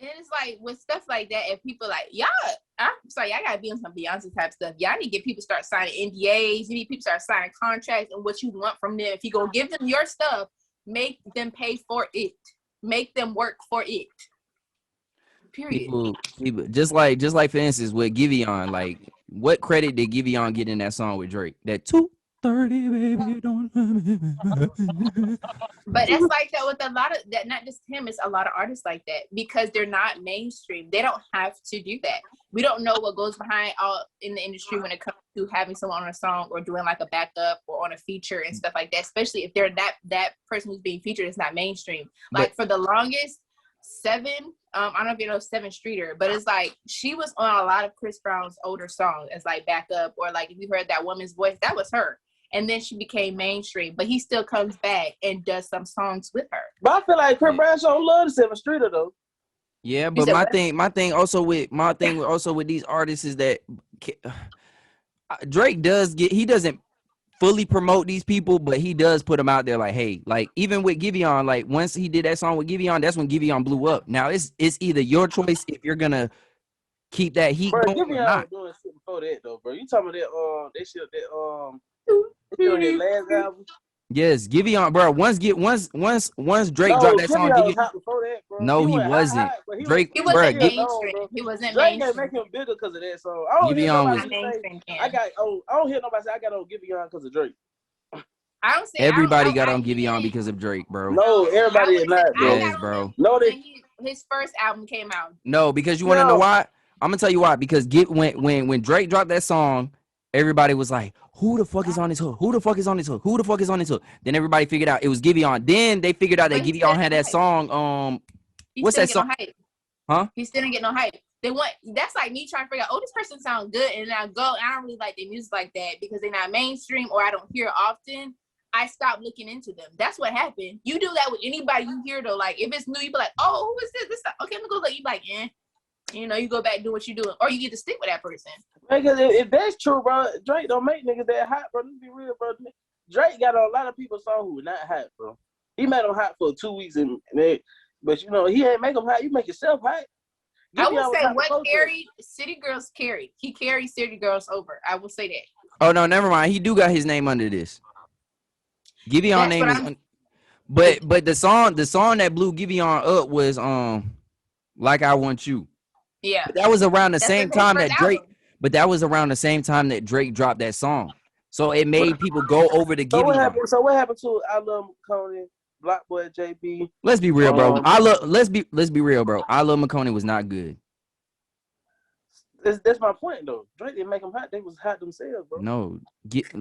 And it's like with stuff like that, if people like, y'all, I'm sorry, I gotta be on some Beyonce type stuff. Y'all need to get people start signing NDAs. You need people start signing contracts and what you want from them. If you're gonna give them your stuff, make them pay for it. Make them work for it. Period. People just like for instance with Giveon, like what credit did Giveon get in that song with Drake? That 230, baby, don't. But it's like that with a lot of that, not just him, it's a lot of artists like that because they're not mainstream. They don't have to do that. We don't know what goes behind all in the industry when it comes to having someone on a song or doing like a backup or on a feature and stuff like that, especially if they're that person who's being featured is not mainstream. Like for the longest, Seven, I don't know if you know Seven Streeter, but it's like she was on a lot of Chris Brown's older songs as like backup, or like if you heard that woman's voice, that was her. And then she became mainstream, but he still comes back and does some songs with her. But I feel like Chris Brown don't love the Seven Streeter though. Yeah, but my thing also with these artists is that Drake he doesn't fully promote these people, but he does put them out there like, hey, like even with Giveon, like once he did that song with Giveon, that's when Giveon blew up. Now it's either your choice if you're gonna keep that heat going or not. Doing shit before that though, bro. You talking about that shit that his last album? Yes, Giveon, bro. Once Drake dropped that song, was hot before that, bro. No, he wasn't. Drake, he wasn't mainstream. He wasn't Drake mainstream. Drake make him bigger because of that song. I don't hear nobody say, I don't hear nobody say I got on Giveon because of Drake. I don't say everybody got on Giveon because of Drake, bro. No, everybody is not, bro. Yes, bro. No, his first album came out. No, because you want to know why? I'm gonna tell you why. Because when Drake dropped that song, everybody was like, who the fuck is on this hook? Who the fuck is on this hook? Who the fuck is on this hook? Then everybody figured out it was Giveon. Then they figured out that Giveon had that song. What's that song? Huh? He still didn't get no hype. That's like me trying to figure out, this person sounds good, and I don't really like their music like that because they're not mainstream or I don't hear it often. I stopped looking into them. That's what happened. You do that with anybody you hear though. Like if it's new, you be like, oh, who is this? Okay, let me go look. You be like, you know, you go back and do what you doing, or you get to stick with that person. Because if that's true, bro, Drake don't make niggas that hot, bro. Let's be real, bro. Drake got a lot of people songs who were not hot, bro. He made them hot for 2 weeks, but you know he ain't make them hot. You make yourself hot. I will say what carried City Girls carried. He carried City Girls over. I will say that. Oh no, never mind. He do got his name under this. Giveon name is, but the song that blew Giveon up was Like I Want You. Yeah, but that was around the same time that Drake. Album. But that was around the same time that Drake dropped that song, so it made people go over to Giveon. So what happened to I Love McConaughey, Block Boy JB? Let's be real, bro. Let's be real, bro. I Love McConaughey was not good. That's my point though. Drake didn't make them hot; they was hot themselves, bro. No,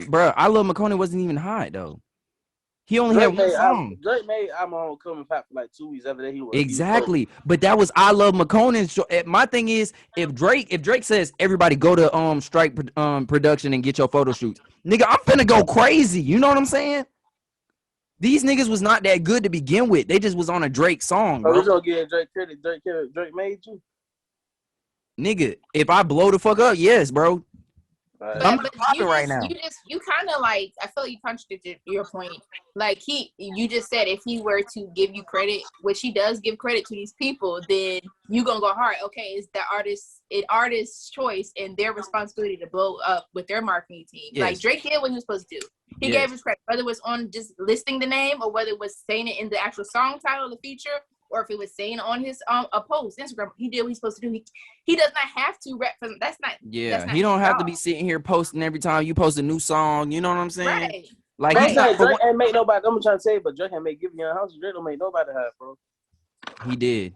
bro. I Love McConaughey wasn't even hot though. He only Drake had one song. Drake made I'm on coming hot for like 2 weeks after that. He was Exactly, but that was I Love McConaughey. My thing is, if Drake says everybody go to Strike production and get your photo shoots, nigga, I'm finna go crazy. You know what I'm saying? These niggas was not that good to begin with. They just was on a Drake song, bro. You gonna give Drake credit? Drake made you, nigga. If I blow the fuck up, yes, bro. I'm not popping right now. You kind of like, I feel like you contradicted your point. Like you just said if he were to give you credit, which he does give credit to these people, then you gonna go hard. Okay, it's the artist's choice and their responsibility to blow up with their marketing team. Yes. Like Drake did what he was supposed to do. He gave his credit, whether it was on just listing the name or whether it was saying it in the actual song title of the feature, or if it was saying on his a post, Instagram. He did what he's supposed to do. He does not have to rep for them. That's not. He don't have to be sitting here posting every time you post a new song. You know what I'm saying? Right. Like Drake ain't make nobody. I'm trying to say, but Drake ain't make Giveon house. Drake don't make nobody hot, bro. He did.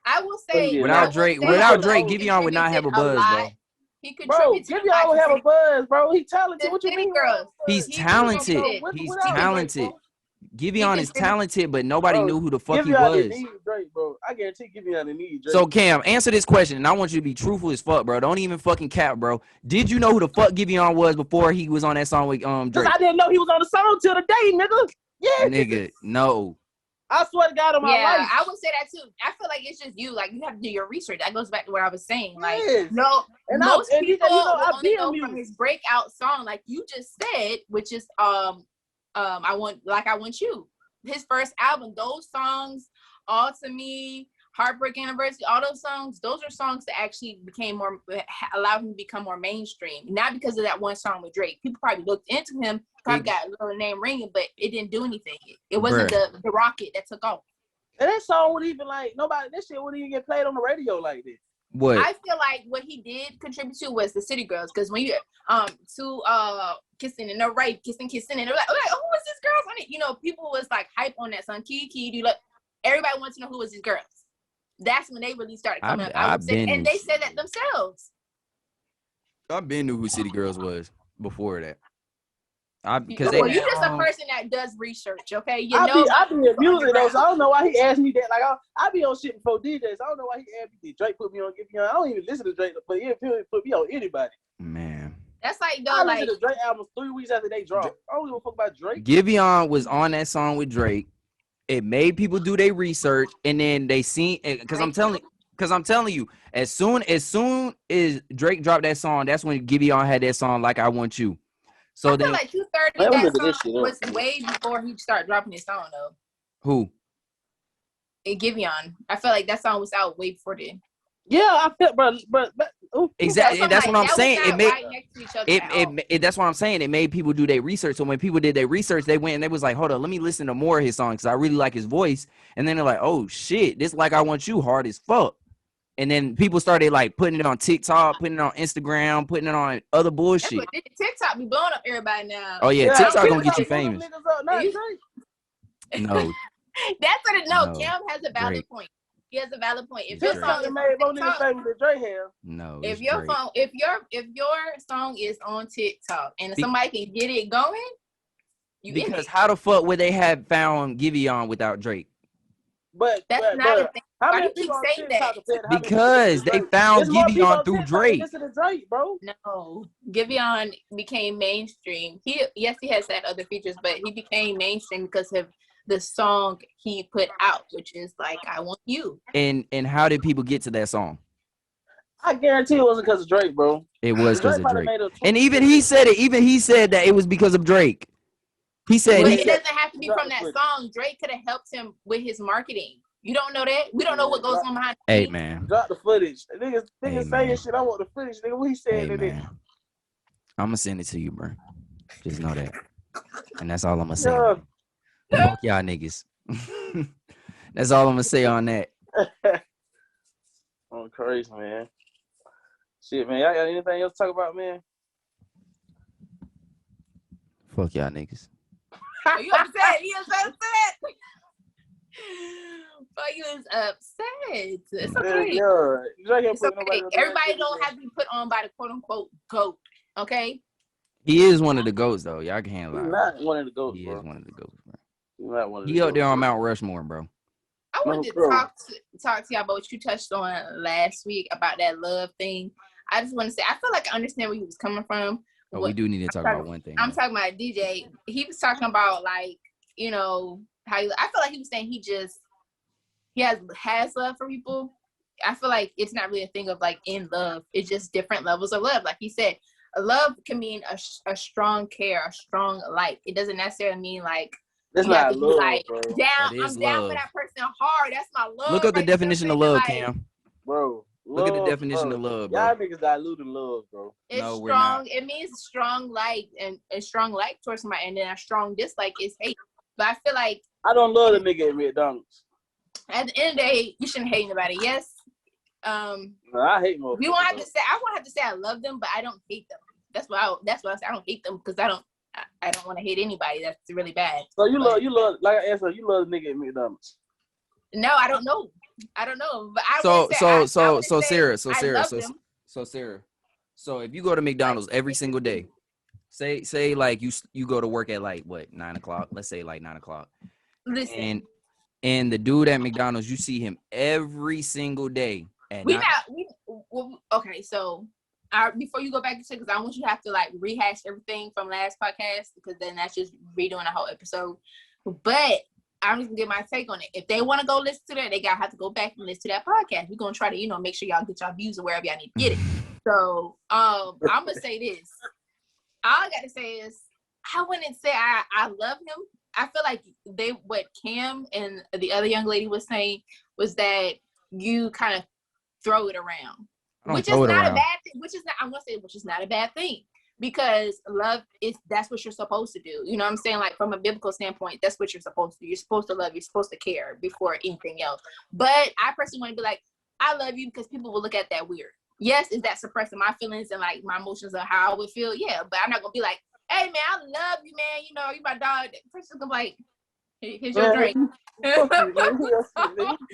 I will say without Drake, Giveon would not have a buzz, bro. He Giveon would have a buzz, bro. He talented. What you mean, girls? He's talented. He's talented. Giveon is talented, but nobody knew who the fuck he was. Drake, bro. I guarantee Giveon need Drake. So Cam, answer this question, and I want you to be truthful as fuck, bro. Don't even fucking cap, bro. Did you know who the fuck Giveon was before he was on that song with Drake? I didn't know he was on the song till the day, nigga. Yeah, nigga, no. I swear to God on my life. Yeah, I would say that too. I feel like it's just you. Like, you have to do your research. That goes back to what I was saying. Like, most people will only know from his breakout song, like you just said, which is I Want You. His first album, those songs, All to Me, Heartbreak Anniversary, all those songs, those are songs that actually allowed him to become more mainstream. Not because of that one song with Drake. People probably looked into him, probably got a little name ringing, but it didn't do anything. It wasn't the rocket that took off. And that song would even that shit wouldn't even get played on the radio like this. What? I feel like what he did contribute to was the City Girls, because when you kissing and kissing and they're like, oh, who was this girls on it? You know, people was like hype on that song. Kiki, everybody wants to know who was these girls. That's when they really started coming up. And they said that themselves. I've been knew who City Girls was before that. You're just a person that does research, okay? I be in music though, so I don't know why he asked me that. Like I be on shit before DJs. I don't know why he asked me. Drake put me on, Giveon. I don't even listen to Drake, but he put me on anybody. Man, that's like I listen to Drake albums 3 weeks after they drop. I don't give a fuck about Drake. Giveon was on that song with Drake. It made people do their research, and then they seen it because I'm telling you, as soon as Drake dropped that song, that's when Giveon had that song Like I Want You. So I feel like 230 that song was way before he started dropping his song though. Who? Giveon. I feel like that song was out way before then. Yeah, I feel, but exactly. That's what I'm saying. That's what I'm saying. It made people do their research. So when people did their research, they went and they was like, hold on, let me listen to more of his songs because I really like his voice. And then they're like, oh shit, this Like I Want You hard as fuck. And then people started like putting it on TikTok, putting it on Instagram, putting it on other bullshit. TikTok be blowing up everybody now. Oh yeah, TikTok gonna get you famous. No. That's what it. No, Cam has a valid point. He has a valid point. If your song is on TikTok, if your song is on TikTok and somebody can get it going, because how the fuck would they have found Giveon without Drake? But that's not a thing. Why do you keep saying that? Because they found Giveon through Drake. Listen to Drake, bro. No, Giveon became mainstream. He has had other features, but he became mainstream because of the song he put out, which is Like I Want You. And how did people get to that song? I guarantee it wasn't because of Drake, bro. It was because of Drake. And even he said it. Even he said that it was because of Drake. He said it doesn't have to be from that song. Drake could have helped him with his marketing. You don't know that? We don't know what goes on behind the scenes. Hey, man. Drop the footage. Niggas saying shit. I want the footage. Nigga, what he said in it. I'm going to send it to you, bro. Just know that. And that's all I'm going to say. Fuck y'all niggas. That's all I'm going to say on that. I'm crazy, man. Shit, man. Y'all got anything else to talk about, man? Fuck y'all niggas. Are you upset? He is upset. But you was upset. It's Yeah, okay. yeah. It's okay. Everybody don't have to be put on by the quote unquote GOAT. Okay. He is one of the goats, though. Y'all can't lie. He's not one of the goats, He bro. is one of the goats, bro. He's not one of the He up goats, there on bro. Mount Rushmore, bro. I wanted to talk to y'all about what you touched on last week about that love thing. I just want to say I feel like I understand where he was coming from. Oh, we do need to talk about one thing. I'm talking about DJ. He was talking about like, you know, how I feel like he was saying he has love for people. I feel like it's not really a thing of like in love. It's just different levels of love. Like he said, a love can mean a strong care, a strong like. It doesn't necessarily mean like that's you have not to love, be like bro. I'm down for that person hard. That's my love. Look up the right definition there, of love, like, Cam. Bro. Look at the definition of love, bro. Y'all niggas diluting love, bro. It's no, strong. we're not. It means strong like and a strong like towards somebody, and then a strong dislike is hate. But I feel like I don't love the nigga at McDonald's. at the end of the day, you shouldn't hate anybody. Yes. No, I hate motherfuckers. We won't have to say I won't have to say I love them, but I don't hate them. That's what I say. I don't hate them because I don't want to hate anybody. That's really bad. So you love like I asked her, you love the nigga at McDonald's. No, I don't know. But I Sarah. So if you go to McDonald's every single day, say like you go to work at like what 9 o'clock. Let's say like 9 o'clock. Listen. And the dude at McDonald's, you see him every single day. Okay, so before you go back to because I want you to have to like rehash everything from last podcast because then that's just redoing a whole episode. But I'm just gonna get my take on it. If they want to go listen to that, they gotta have to go back and listen to that podcast. We're gonna try to, make sure y'all get y'all views or wherever y'all need to get it. So I'm gonna say this. All I gotta say is I wouldn't say I love him. I feel like what Cam and the other young lady was saying was that you kind of throw it around. Which is not a bad thing. Which is not a bad thing. Because love that's what you're supposed to do. You know what I'm saying? Like from a biblical standpoint, that's what you're supposed to do. You're supposed to love, you're supposed to care before anything else. But I personally want to be like, I love you because people will look at that weird. Yes, is that suppressing my feelings and like my emotions of how I would feel? Yeah, but I'm not gonna be like, hey man, I love you, man. You my dog. The person's gonna be like, here's your drink.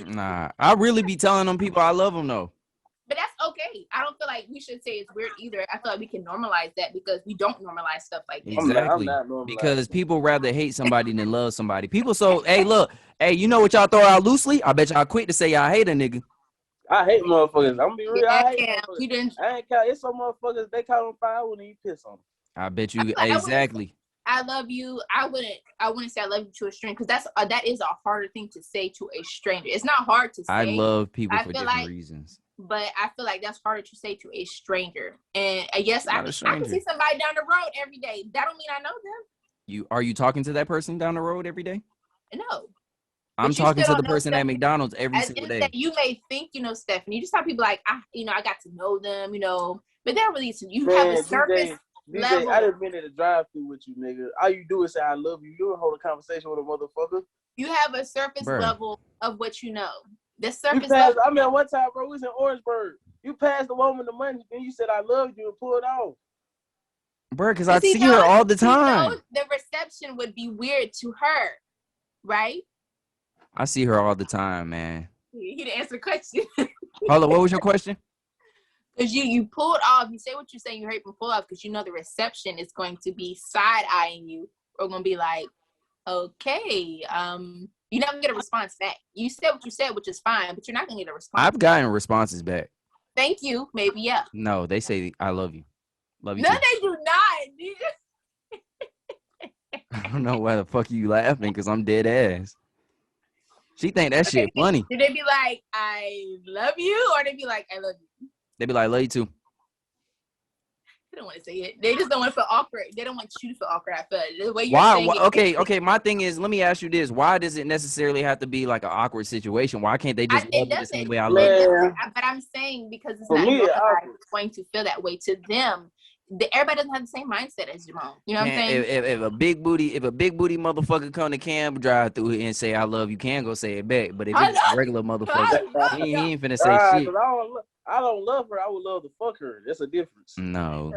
Nah, I really be telling them people I love them though. But that's okay. I don't feel like we should say it's weird either. I feel like we can normalize that because we don't normalize stuff like that. Exactly. Because people rather hate somebody than love somebody. People hey, you know what y'all throw out loosely? I bet y'all quick to say y'all hate a nigga. I hate motherfuckers. I'm gonna be real. I hate motherfuckers. I ain't count. It's some motherfuckers they caught on fire. I wouldn't even piss on them. I bet you exactly. I love you. I wouldn't say I love you to a stranger because that is a harder thing to say to a stranger. It's not hard to say. I love people for different reasons. But I feel like that's harder to say to a stranger. And I guess I can see somebody down the road every day. That don't mean I know them. Are you talking to that person down the road every day? No. I'm talking to the person at McDonald's every single day. You may think, Stephanie, just how people like, I got to know them, but they're really, have a surface level. I didn't mean to drive through with you, nigga. All you do is say, I love you. You don't hold a conversation with a motherfucker. You have a surface level of what you know. The surface level. I mean, one time, bro, we was in Orangeburg. You passed the woman the money, and you said, I love you, and pulled off. Bro, because I see her all the time. The reception would be weird to her, right? I see her all the time, man. He didn't answer the question. Hold on, what was your question? Because you pulled off, you say what you're saying, you hurt and pull off because you know the reception is going to be side-eyeing you. Or going to be like, okay, you're not going to get a response back. You said what you said, which is fine, but you're not going to get a response. I've gotten responses back. Thank you. Maybe, yeah. No, they say, I love you. Love you no, too. They do not. I don't know why the fuck you laughing because I'm dead ass. She think that shit funny. Do they be like, I love you? Or they be like, I love you? They be like, love you too. They don't want to say it. They just don't want to feel awkward. They don't want you to feel awkward. I feel the way you're why? saying Okay. My thing is, let me ask you this: why does it necessarily have to be like an awkward situation? Why can't they just love you the same way I love you? But I'm saying because it's not going to feel that way to them. Everybody doesn't have the same mindset as Jerome. You know what I'm saying? If a big booty motherfucker come to Cam drive through and say I love you, can go say it back. But if it's a regular motherfucker, he ain't finna say shit. I don't love her. I would love to fuck her. That's a difference. No.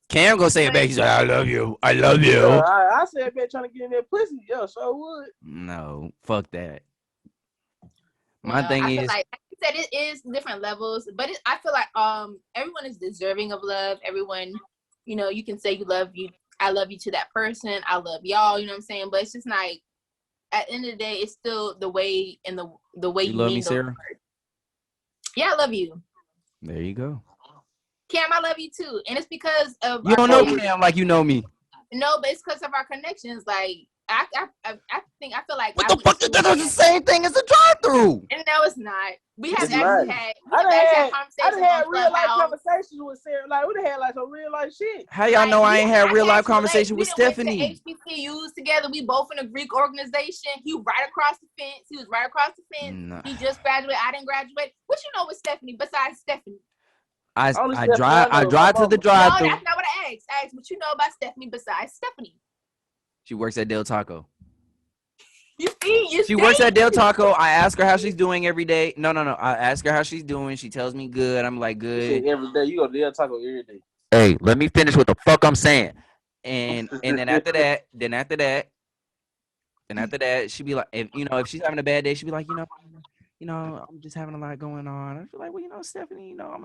Cam go say it back. He's like, I love you. I love you. I said back trying to get in that pussy. Yeah, so would. No, fuck that. My thing I feel is, like you said, it is different levels, but I feel like everyone is deserving of love. Everyone, you can say you love you. I love you to that person. I love y'all. You know what I'm saying? But it's just like at the end of the day, it's still the way and the way you you love mean me, those Sarah? words. Yeah, I love you. There you go. Cam, I love you too, and it's because of You our don't know connection. Cam like you know me. No, but it's because of our connections. Like I feel like What the fuck? That's the same thing as a drive-through. And no, it's not. We have It's actually not. had I done conversations had on real life Clubhouse. conversations with Sarah. Like we done had like some real life shit. How y'all know I ain't had real life actually, conversation with we done went Stephanie? to HBCUs together. We both in a Greek organization. He right across the fence. He was right across the fence. Nah. He just graduated. I didn't graduate. What you know with Stephanie besides Stephanie? I Stephanie drive to the No, drive-through. that's not what I asked. I asked what you know about Stephanie besides Stephanie. She works at Del Taco. You see, She works at Del Taco. I ask her how she's doing every day. No. I ask her how she's doing. She tells me good. I'm like, good. Every day. You go to Del Taco every day. Hey, let me finish what the fuck I'm saying. And then after that, she be like, if she's having a bad day, she be like, I'm just having a lot going on. I feel like, well, Stephanie, let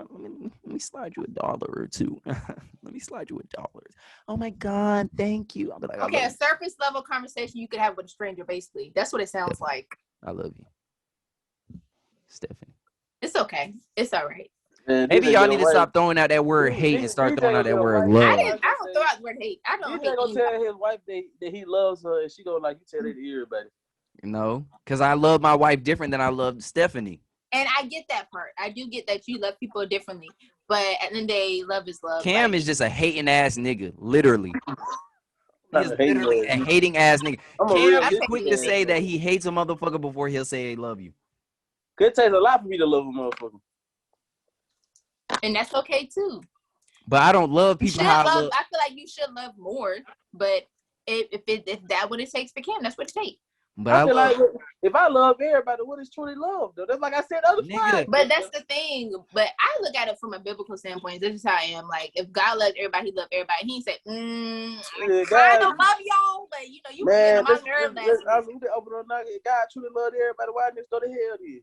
me slide you $1 or two. Let me slide you $1. Oh my God, thank you. I'll be like, okay, a surface level conversation you could have with a stranger, basically. That's what it sounds like. I love you, Stephanie. It's okay. It's all right. Man, Maybe y'all need to stop throwing out that word hate and start throwing out that word love. I don't throw out the word hate. I don't hate gonna tell his wife that he loves her, and she gonna like you tell it to everybody. No, because I love my wife different than I love Stephanie. And I get that part. I do get that you love people differently. But at the end of the day, love is love. Cam is just a hating ass nigga, literally. He's literally a hating ass nigga. Cam is quick to say that he hates a motherfucker before he'll say he love you. It takes a lot for me to love a motherfucker. And that's okay too. But I don't love people I feel like you should love more. But if that's what it takes for Cam, that's what it takes. But I feel like if I love everybody, what is truly love? Though that's like I said other times. But that's the thing. But I look at it from a biblical standpoint. This is how I am. Like if God loves everybody, He loves everybody. He said, I kind of love y'all, but you get on my nerve last week. God truly loved everybody. Why didn't go to hell then?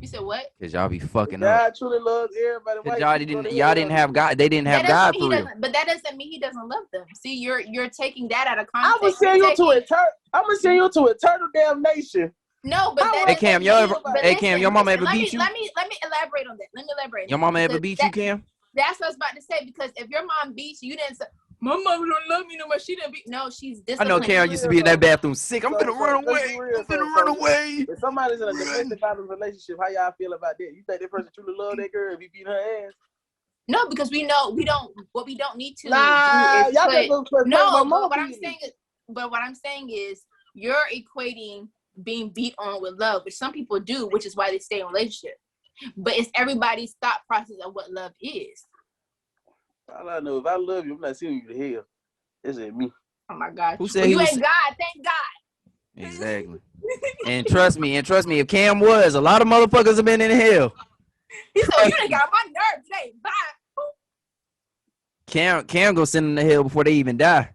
You said what? Because y'all be fucking God up. God truly loves everybody. Why y'all didn't have God. They didn't have God for real. But that doesn't mean He doesn't love them. See, you're taking that out of context. I'm gonna send you to eternal damnation. No, but hey Cam, your mama ever beat you? Let me elaborate on that. Your mama ever beat you, Cam? That's what I was about to say. Because if your mom beats you, you didn't say, my mama don't love me no more. She didn't beat. No, she's disciplined. I know Cam used to be in that bathroom sick. I'm gonna run away. If somebody's in a domestic violence relationship, how y'all feel about that? You think that person truly love that girl if he beat her ass? No, because we know we don't. What we don't need to do is y'all but what I'm saying is you're equating being beat on with love, which some people do, which is why they stay in a relationship. But it's everybody's thought process of what love is. All I know, if I love you, I'm not sending you to hell. It's at me. Oh my God. Who said you ain't God? Thank God. Exactly. and trust me, if Cam was, a lot of motherfuckers have been in hell. He said, you done got on my nerves today. Bye. Cam go send them to hell before they even die.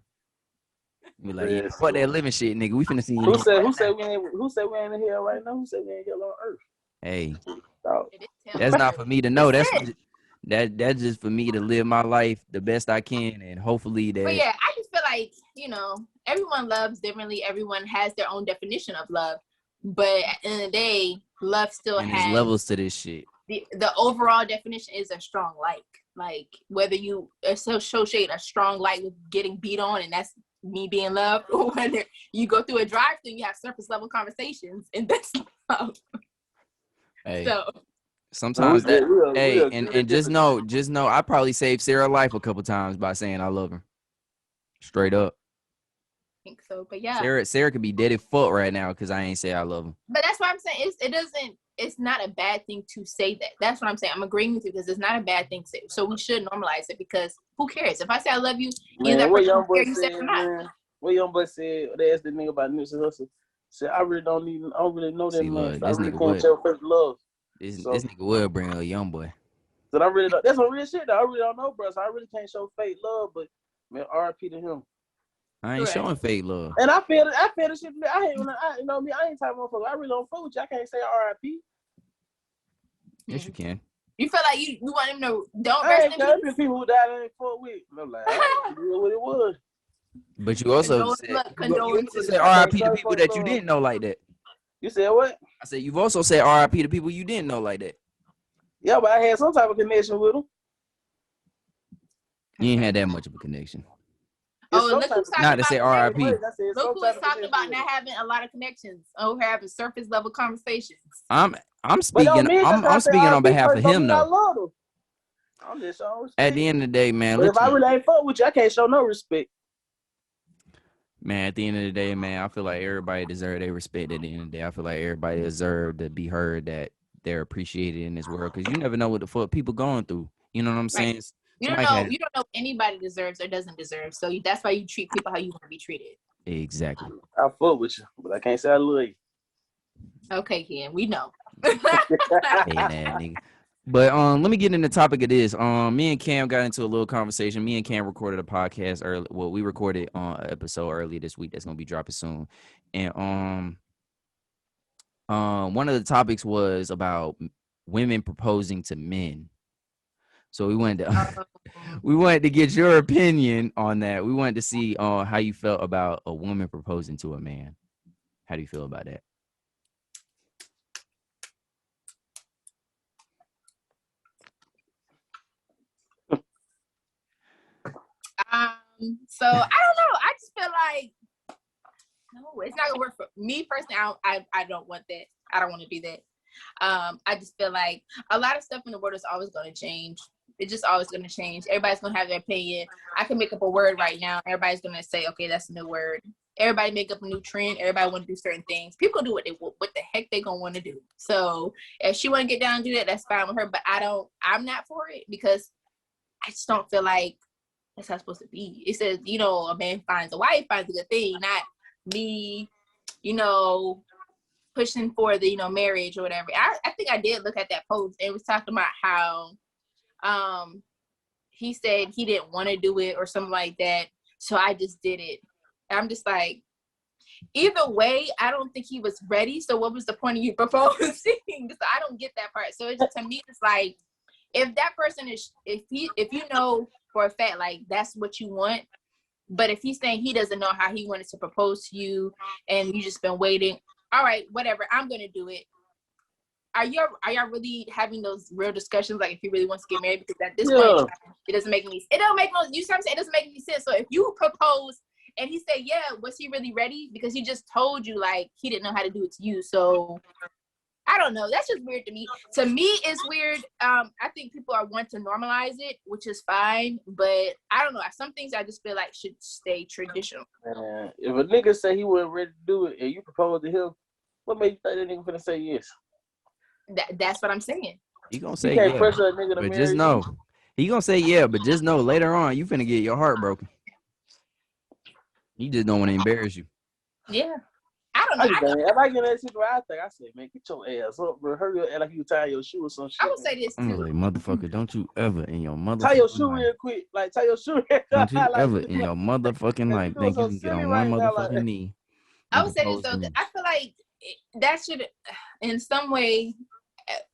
Be like, fuck that living shit, nigga. We finna see you. Who said we ain't in hell right now? Who said we ain't hell on earth? Hey, that's not for me to know. That's just for me to live my life the best I can, and hopefully that. But yeah, I just feel like everyone loves differently. Everyone has their own definition of love, but at the end of the day, love still has levels to this shit. The overall definition is a strong like. Like whether you associate a strong like with getting beat on, and that's me being loved, or whether you go through a drive-thru, you have surface level conversations, and that's love. Hey. So. Sometimes and just know I probably saved Sarah's life a couple times by saying I love her. Straight up. I think so, but yeah. Sarah could be dead at fuck right now because I ain't say I love her. But that's what I'm saying. It's not a bad thing to say that. That's what I'm saying. I'm agreeing with you because it's not a bad thing to say. So we should normalize it because who cares? If I say I love you, what young boy said, they asked the nigga about Nipsey Hussle. Said I really know that man. I really can't tell first love. This nigga will bring a young boy. So I really don't, that's some real shit though. I really don't know, bro. So I really can't show fake love, but man, R.I.P. to him. I ain't showing fake love. And I feel the shit. I ain't type of motherfucker. I really don't fuck with you. I can't say R.I.P. Yes, you can. You feel like you want him to don't I rest ain't in got peace? people who died in 4 weeks. I'm like, I knew what it was. But you also Condolences. said I can't RIP to say people for that you love. didn't know like that. You said what? I said you've also said RIP to people you didn't know like that. Yeah, but I had some type of connection with them. You ain't had that much of a connection. Oh, look who's talking Not to about say connections. RIP. Look who is talking about not having a lot of connections. Oh, we're having surface level conversations. I'm speaking. I'm speaking on behalf of him though. I love them. I'm just showing respect. At the end of the day, man. But if I really ain't fuck with you, I can't show no respect. Man, at the end of the day, man, I feel like everybody deserves their respect. At the end of the day, I feel like everybody deserves to be heard, that they're appreciated in this world, because you never know what the fuck people going through. You know what I'm saying? Right. You don't know anybody deserves or doesn't deserve. So that's why you treat people how you want to be treated. Exactly. I fuck with you, but I can't say I love you. Okay, Ken, we know. Hey, man, nigga. But let me get into the topic of this. Me and Cam got into a little conversation. Me and Cam recorded a podcast early. Well, we recorded an episode earlier this week that's gonna be dropping soon. And one of the topics was about women proposing to men. So we wanted to get your opinion on that. We wanted to see how you felt about a woman proposing to a man. How do you feel about that? So I don't know. I just feel like no, it's not gonna work for me personally. I don't want that. I don't want to do that. I just feel like a lot of stuff in the world is always going to change. It's just always going to change. Everybody's going to have their opinion. I can make up a word right now. Everybody's going to say, okay, that's a new word. Everybody make up a new trend. Everybody want to do certain things. People do what the heck they going to want to do. So if she want to get down and do that, that's fine with her. But I'm not for it, because I just don't feel like that's how it's supposed to be. It says, a man finds a wife, finds a good thing, not me, pushing for the marriage or whatever. I think I did look at that post, and it was talking about how he said he didn't want to do it or something like that, so I just did it. I'm just like, either way, I don't think he was ready, so what was the point of you proposing? So I don't get that part. So to me, it's like, if that person is, if you know for a fact like that's what you want, but if he's saying he doesn't know how he wanted to propose to you and you just been waiting, all right, whatever, I'm gonna do it. Are y'all really having those real discussions, like if he really wants to get married? Because at this point, it doesn't make any. It don't make no. You see what I'm saying? It doesn't make any sense. So if you propose and he said, yeah, was he really ready? Because he just told you like he didn't know how to do it to you. So I don't know. That's just weird to me. To me, it's weird. I think people want to normalize it, which is fine. But I don't know. Some things I just feel like should stay traditional. If a nigga say he wasn't ready to do it and you propose to him, what made you think that nigga finna say yes? That's what I'm saying. He gonna say yeah, but just know he gonna say yeah, but just know later on you finna get your heart broken. He just don't want to embarrass you. Yeah. I don't know. If I get in that situation, I say, man, get your ass up, bro. Hurry up, like you tie your shoe or some shit. I would say this too. I'm like, motherfucker, don't you ever in your motherfucking tie your shoe real quick. Like, tie your shoe. Don't you ever in your motherfucking life think you can get on one motherfucking knee. I would say this though. I feel like that should, in some way,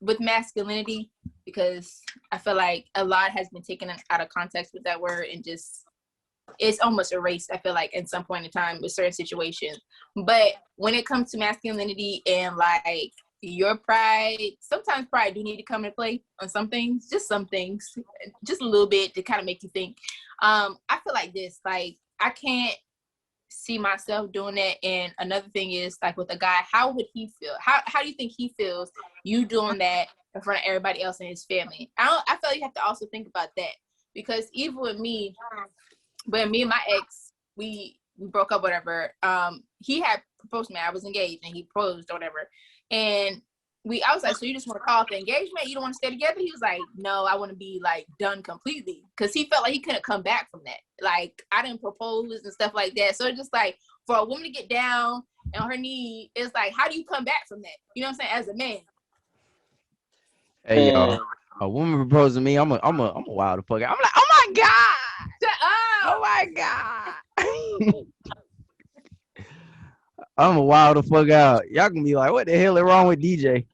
with masculinity, because I feel like a lot has been taken out of context with that word and just it's almost erased, I feel like, in some point in time with certain situations. But when it comes to masculinity and like your pride, sometimes pride do need to come into play on some things, just a little bit to kind of make you think. I feel like this, like I can't see myself doing that. And another thing is like with a guy, how would he feel? How do you think he feels you doing that in front of everybody else in his family? I feel like you have to also think about that, because even with me, but me and my ex, we broke up, whatever. He had proposed to me. I was engaged and he proposed or whatever. And I was like, so you just want to call off the engagement? You don't want to stay together? He was like, no, I want to be like done completely. Cause he felt like he couldn't come back from that. Like I didn't propose and stuff like that. So it's just like for a woman to get down on her knee, it's like, how do you come back from that? You know what I'm saying? As a man. Hey y'all, a woman proposed to me, I'm a wild the fuck out. I'm like, oh my God. Shut up. Oh my God. I'm a wild the fuck out. Y'all can be like, what the hell is wrong with DJ?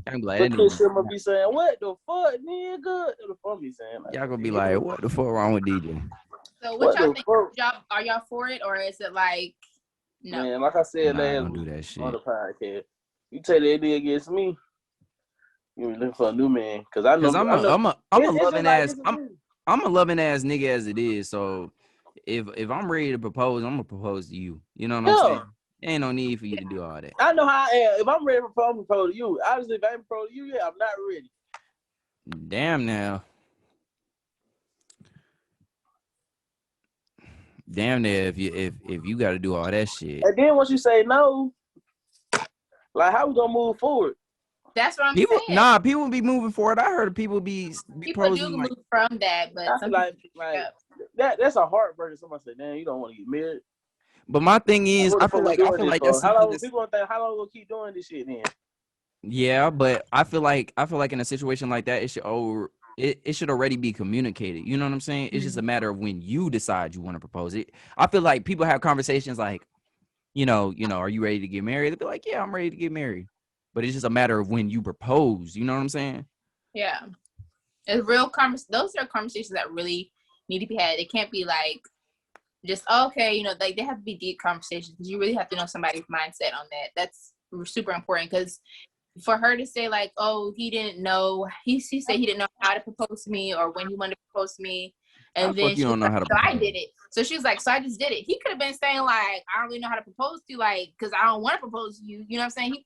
I'm glad But that Chris nigga. Sherman be saying, "What the fuck, nigga?" That's the fuck be saying. Like, Y'all gonna be like, what the fuck wrong with DJ? So what what y'all the think? fuck? Are y'all for it, or is it like no? Man, like I said Nah, last don't do week that on shit. the podcast, you take that idea against me, you be looking for a new man. Cause I know, I'm a loving ass. I'm a loving ass nigga as it is. So if I'm ready to propose, I'm gonna propose to you. You know what I'm saying? There ain't no need for you to do all that. I know how I am. If I'm ready to propose, I'm propose to you. Obviously, if I ain't propose to you, yeah, I'm not ready. Damn now. Damn there if you got to do all that shit. And then once you say no, like how we gonna move forward? That's what I'm saying. Nah, people be moving forward. I heard people be people do like, move from that, but I feel like that's a heartbreaker. Somebody say, "Damn, you don't want to get married." But my thing is, I feel like that's how long people gonna think, how long we gonna keep doing this shit then? Yeah, but I feel like in a situation like that, it should already be communicated. You know what I'm saying? It's just a matter of when you decide you want to propose it. I feel like people have conversations like, you know, are you ready to get married? They'll be like, yeah, I'm ready to get married. But it's just a matter of when you propose. You know what I'm saying? Yeah. It's real those are conversations that really need to be had. It can't be like just okay, you know, like they have to be deep conversations because you really have to know somebody's mindset on that. That's super important because for her to say like, oh, he didn't know, he said he didn't know how to propose to me or when he wanted to propose to me. And then you don't know how to propose. So I did it. So she was like, so I just did it. He could have been saying like, I don't really know how to propose to you, like, because I don't want to propose to you. You know what I'm saying?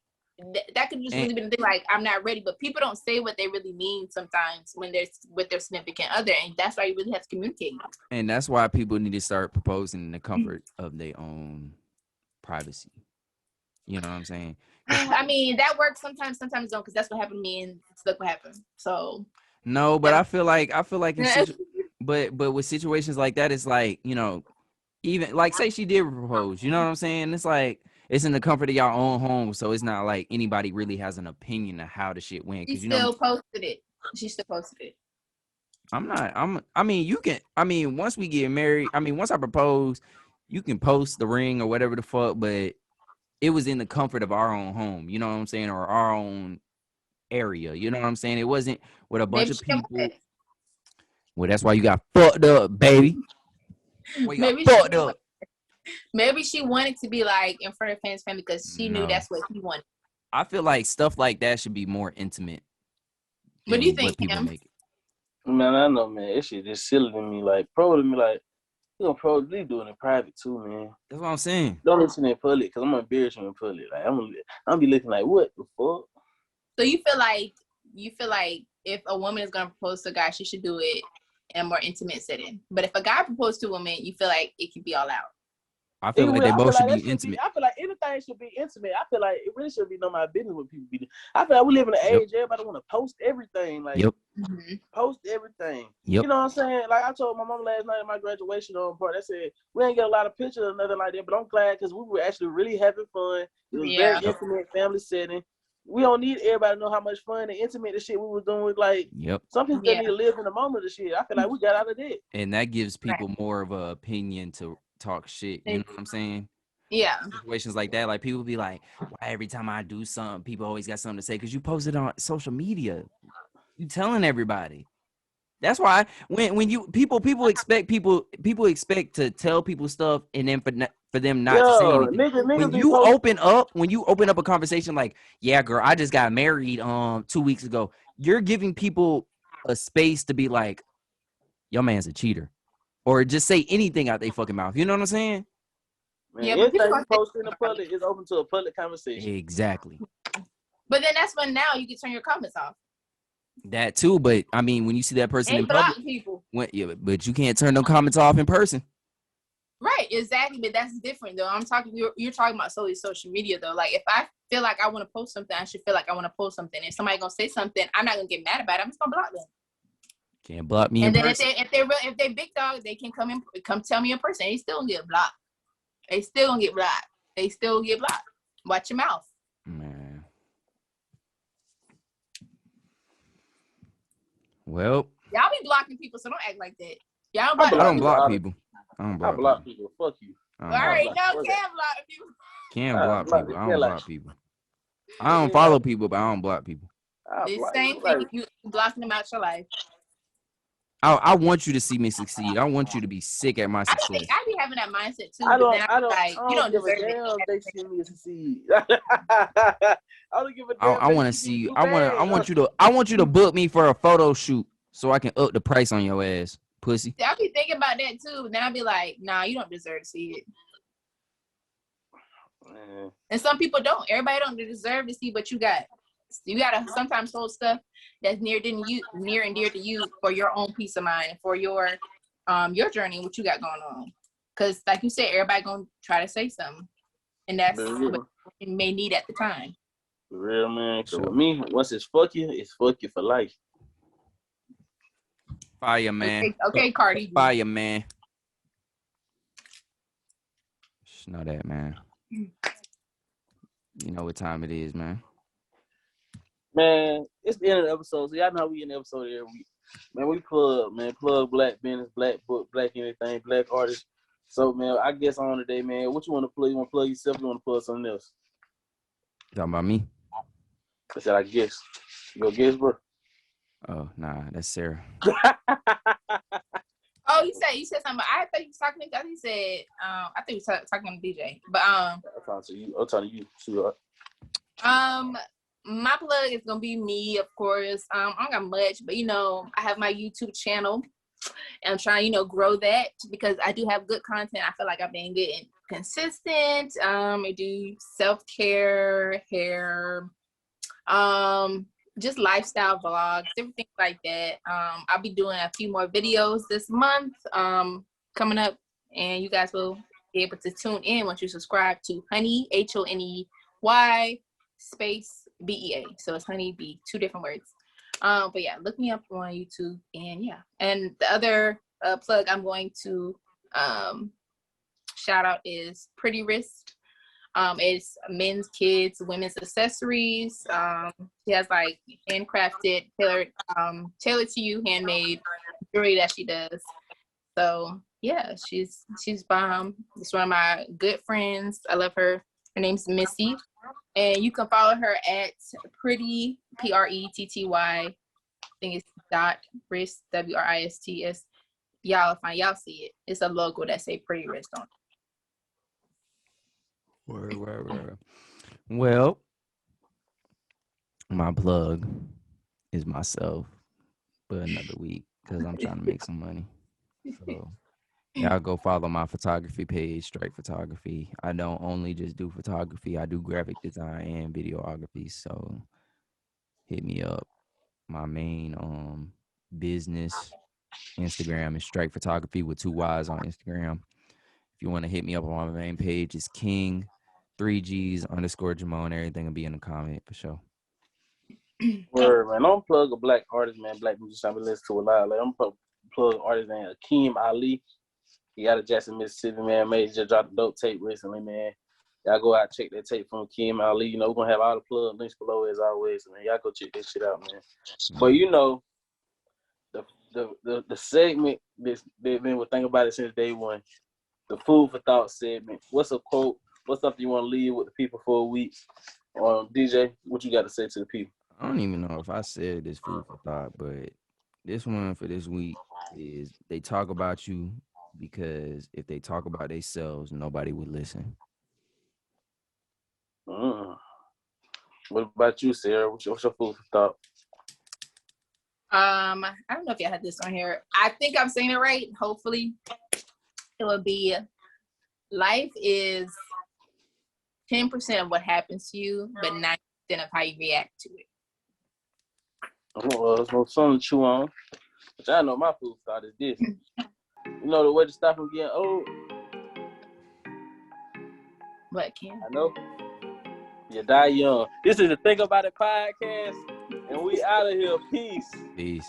That could just really been the thing, like, I'm not ready. But people don't say what they really mean sometimes when they're with their significant other. And that's why you really have to communicate. And that's why people need to start proposing in the comfort of their own privacy. You know what I'm saying? I mean, that works sometimes don't, because that's what happened to me and look what happened. So no, but I feel like but with situations like that, it's like, you know, even like say she did propose, you know what I'm saying? It's like it's in the comfort of y'all own home, so it's not like anybody really has an opinion of how the shit went. She still posted it. She still posted it. Once we get married, once I propose, you can post the ring or whatever the fuck, but it was in the comfort of our own home, you know what I'm saying, or our own area, you know what I'm saying? It wasn't with a bunch of people. Well, that's why you got fucked up, baby. Maybe she wanted to be like in front of fans' family because she knew that's what he wanted. I feel like stuff like that should be more intimate. What do you think, Kim? Man, I know, man. That shit just silly to me. Like, probably you gonna probably do it in private too, man. That's what I'm saying. Don't listen in public, because I'm gonna embarrass you in public. Like, I'm be looking like, what the fuck? So you feel like if a woman is gonna propose to a guy, she should do it in a more intimate setting. But if a guy proposed to a woman, you feel like it can be all out. I feel like they both should be intimate. I feel like anything should be intimate. I feel like it really should be no my business what people be doing. I feel like we live in an age everybody want to post everything. Like, post everything. You know what I'm saying? Like I told my mom last night at my graduation party, I said we ain't get a lot of pictures or nothing like that, but I'm glad because we were actually really having fun. It was very intimate family setting. We don't need everybody to know how much fun and intimate the shit we was doing with. Like, some people just need to live in the moment of the shit. I feel like we got out of that. And that gives people more of an opinion to talk shit. You know what I'm saying? Yeah. Situations like that, like people be like, why every time I do something, people always got something to say because you post it on social media. You telling everybody. That's why when you people expect to tell people stuff and then for them not to say anything. When you open up a conversation like, yeah, girl, I just got married 2 weeks ago, you're giving people a space to be like, your man's a cheater. Or just say anything out their fucking mouth. You know what I'm saying? Man, everything you post in the public is open to a public conversation. Exactly. But then that's when now you can turn your comments off. That too, but I mean, when you see that person in public, people. But you can't turn no comments off in person. Right, exactly. But that's different, though. You're talking about solely social media, though. Like, if I feel like I want to post something, I should feel like I want to post something. If somebody gonna say something, I'm not gonna get mad about it. I'm just gonna block them. Can't block me in person. And then if they big dog, they can come tell me in person. They still gonna get blocked. They still get blocked. Watch your mouth. Man. Well. Y'all be blocking people, so don't act like that. Y'all I don't block people. I block people. Fuck you. All right, no, Cam block people. Cam block people. I don't block people. I don't follow people, but I don't block people. The same thing. You blocking them out your life. I want you to see me succeed. I want you to be sick at my success. I be having that mindset too. I don't give a damn if they see me succeed. I don't give a damn. I want to see you. I want you to book me for a photo shoot so I can up the price on your ass, pussy. I be thinking about that too. Then I be like, nah, you don't deserve to see it. And some people don't. Everybody don't deserve to see what you got. You gotta sometimes hold stuff that's near and dear to you for your own peace of mind, for your journey, what you got going on. Because like you said, everybody gonna try to say something, and that's what you may need at the time. For real, man. So with me, once it's fuck you for life. Fire, man. Okay, Cardi. Fire, man. Just know that, man. You know what time it is, man. Man, it's the end of the episode. So y'all know we in the episode every week. Man, we plug black business, black book, black anything, black artists. So, man, I guess on today, man, what you want to plug? You want to plug yourself or you want to plug something else? Talking about me? I said, I guess. You go guess, bro? Oh, nah, that's Sarah. Oh, you said something. I thought you was talking to me. You said, I think you were talking to DJ. But, I'm talking to you, sweetheart. My plug is gonna be me, of course. I don't got much, but I have my YouTube channel, and I'm trying, grow that because I do have good content. I feel like I've been good and consistent. I do self-care, hair, just lifestyle vlogs, everything like that. I'll be doing a few more videos this month, coming up, and you guys will be able to tune in once you subscribe to Honey, HONEY space BEA. So it's Honey B, 2 different words. But yeah, look me up on YouTube, and yeah. And the other plug I'm going to shout out is Pretty Wrist. It's men's, kids, women's accessories. She has like handcrafted, tailored to you, handmade jewelry that she does. So yeah, she's bomb. It's one of my good friends. I love her. Her name's Missy. And you can follow her at Pretty, PRETTY. I think it's .wrist, WRISTS. Y'all see it. It's a logo that say Pretty Wrist on it. Word. Well, my plug is myself for another week because I'm trying to make some money. So y'all go follow my photography page, Strike Photography. I don't only just do photography. I do graphic design and videography. So hit me up. My main business Instagram is Strike Photography with 2 Y's on Instagram. If you want to hit me up on my main page, it's King 3Gs _Jamone. Everything will be in the comment for sure. Word, man. I'm plug a black artist, man. Black musician I've been listening to a lot. Like, I'm plug artist named Akeem Ali. He out of Jackson, Mississippi, man. Just dropped a dope tape recently, man. Y'all go out, check that tape from Akeem Ali. We're going to have all the plug links below as always, man. Y'all go check that shit out, man. But, the segment they've been thinking about it since day one. The food for thought segment. What's a quote? What's something you want to leave with the people for a week? DJ, what you got to say to the people? I don't even know if I said this food for thought, but this one for this week is they talk about you because if they talk about themselves, nobody would listen. What about you, Sarah? What's your food for thought? I don't know if y'all had this on here. I think I'm saying it right. Hopefully, it would be life is 10% of what happens to you, but 90% of how you react to it. Well, there's something to chew on. But I know my food for thought is this. You know the way to stop from getting old? What, Ken? I know. You die young. This is the Think About It podcast, and we out of here. Peace. Peace.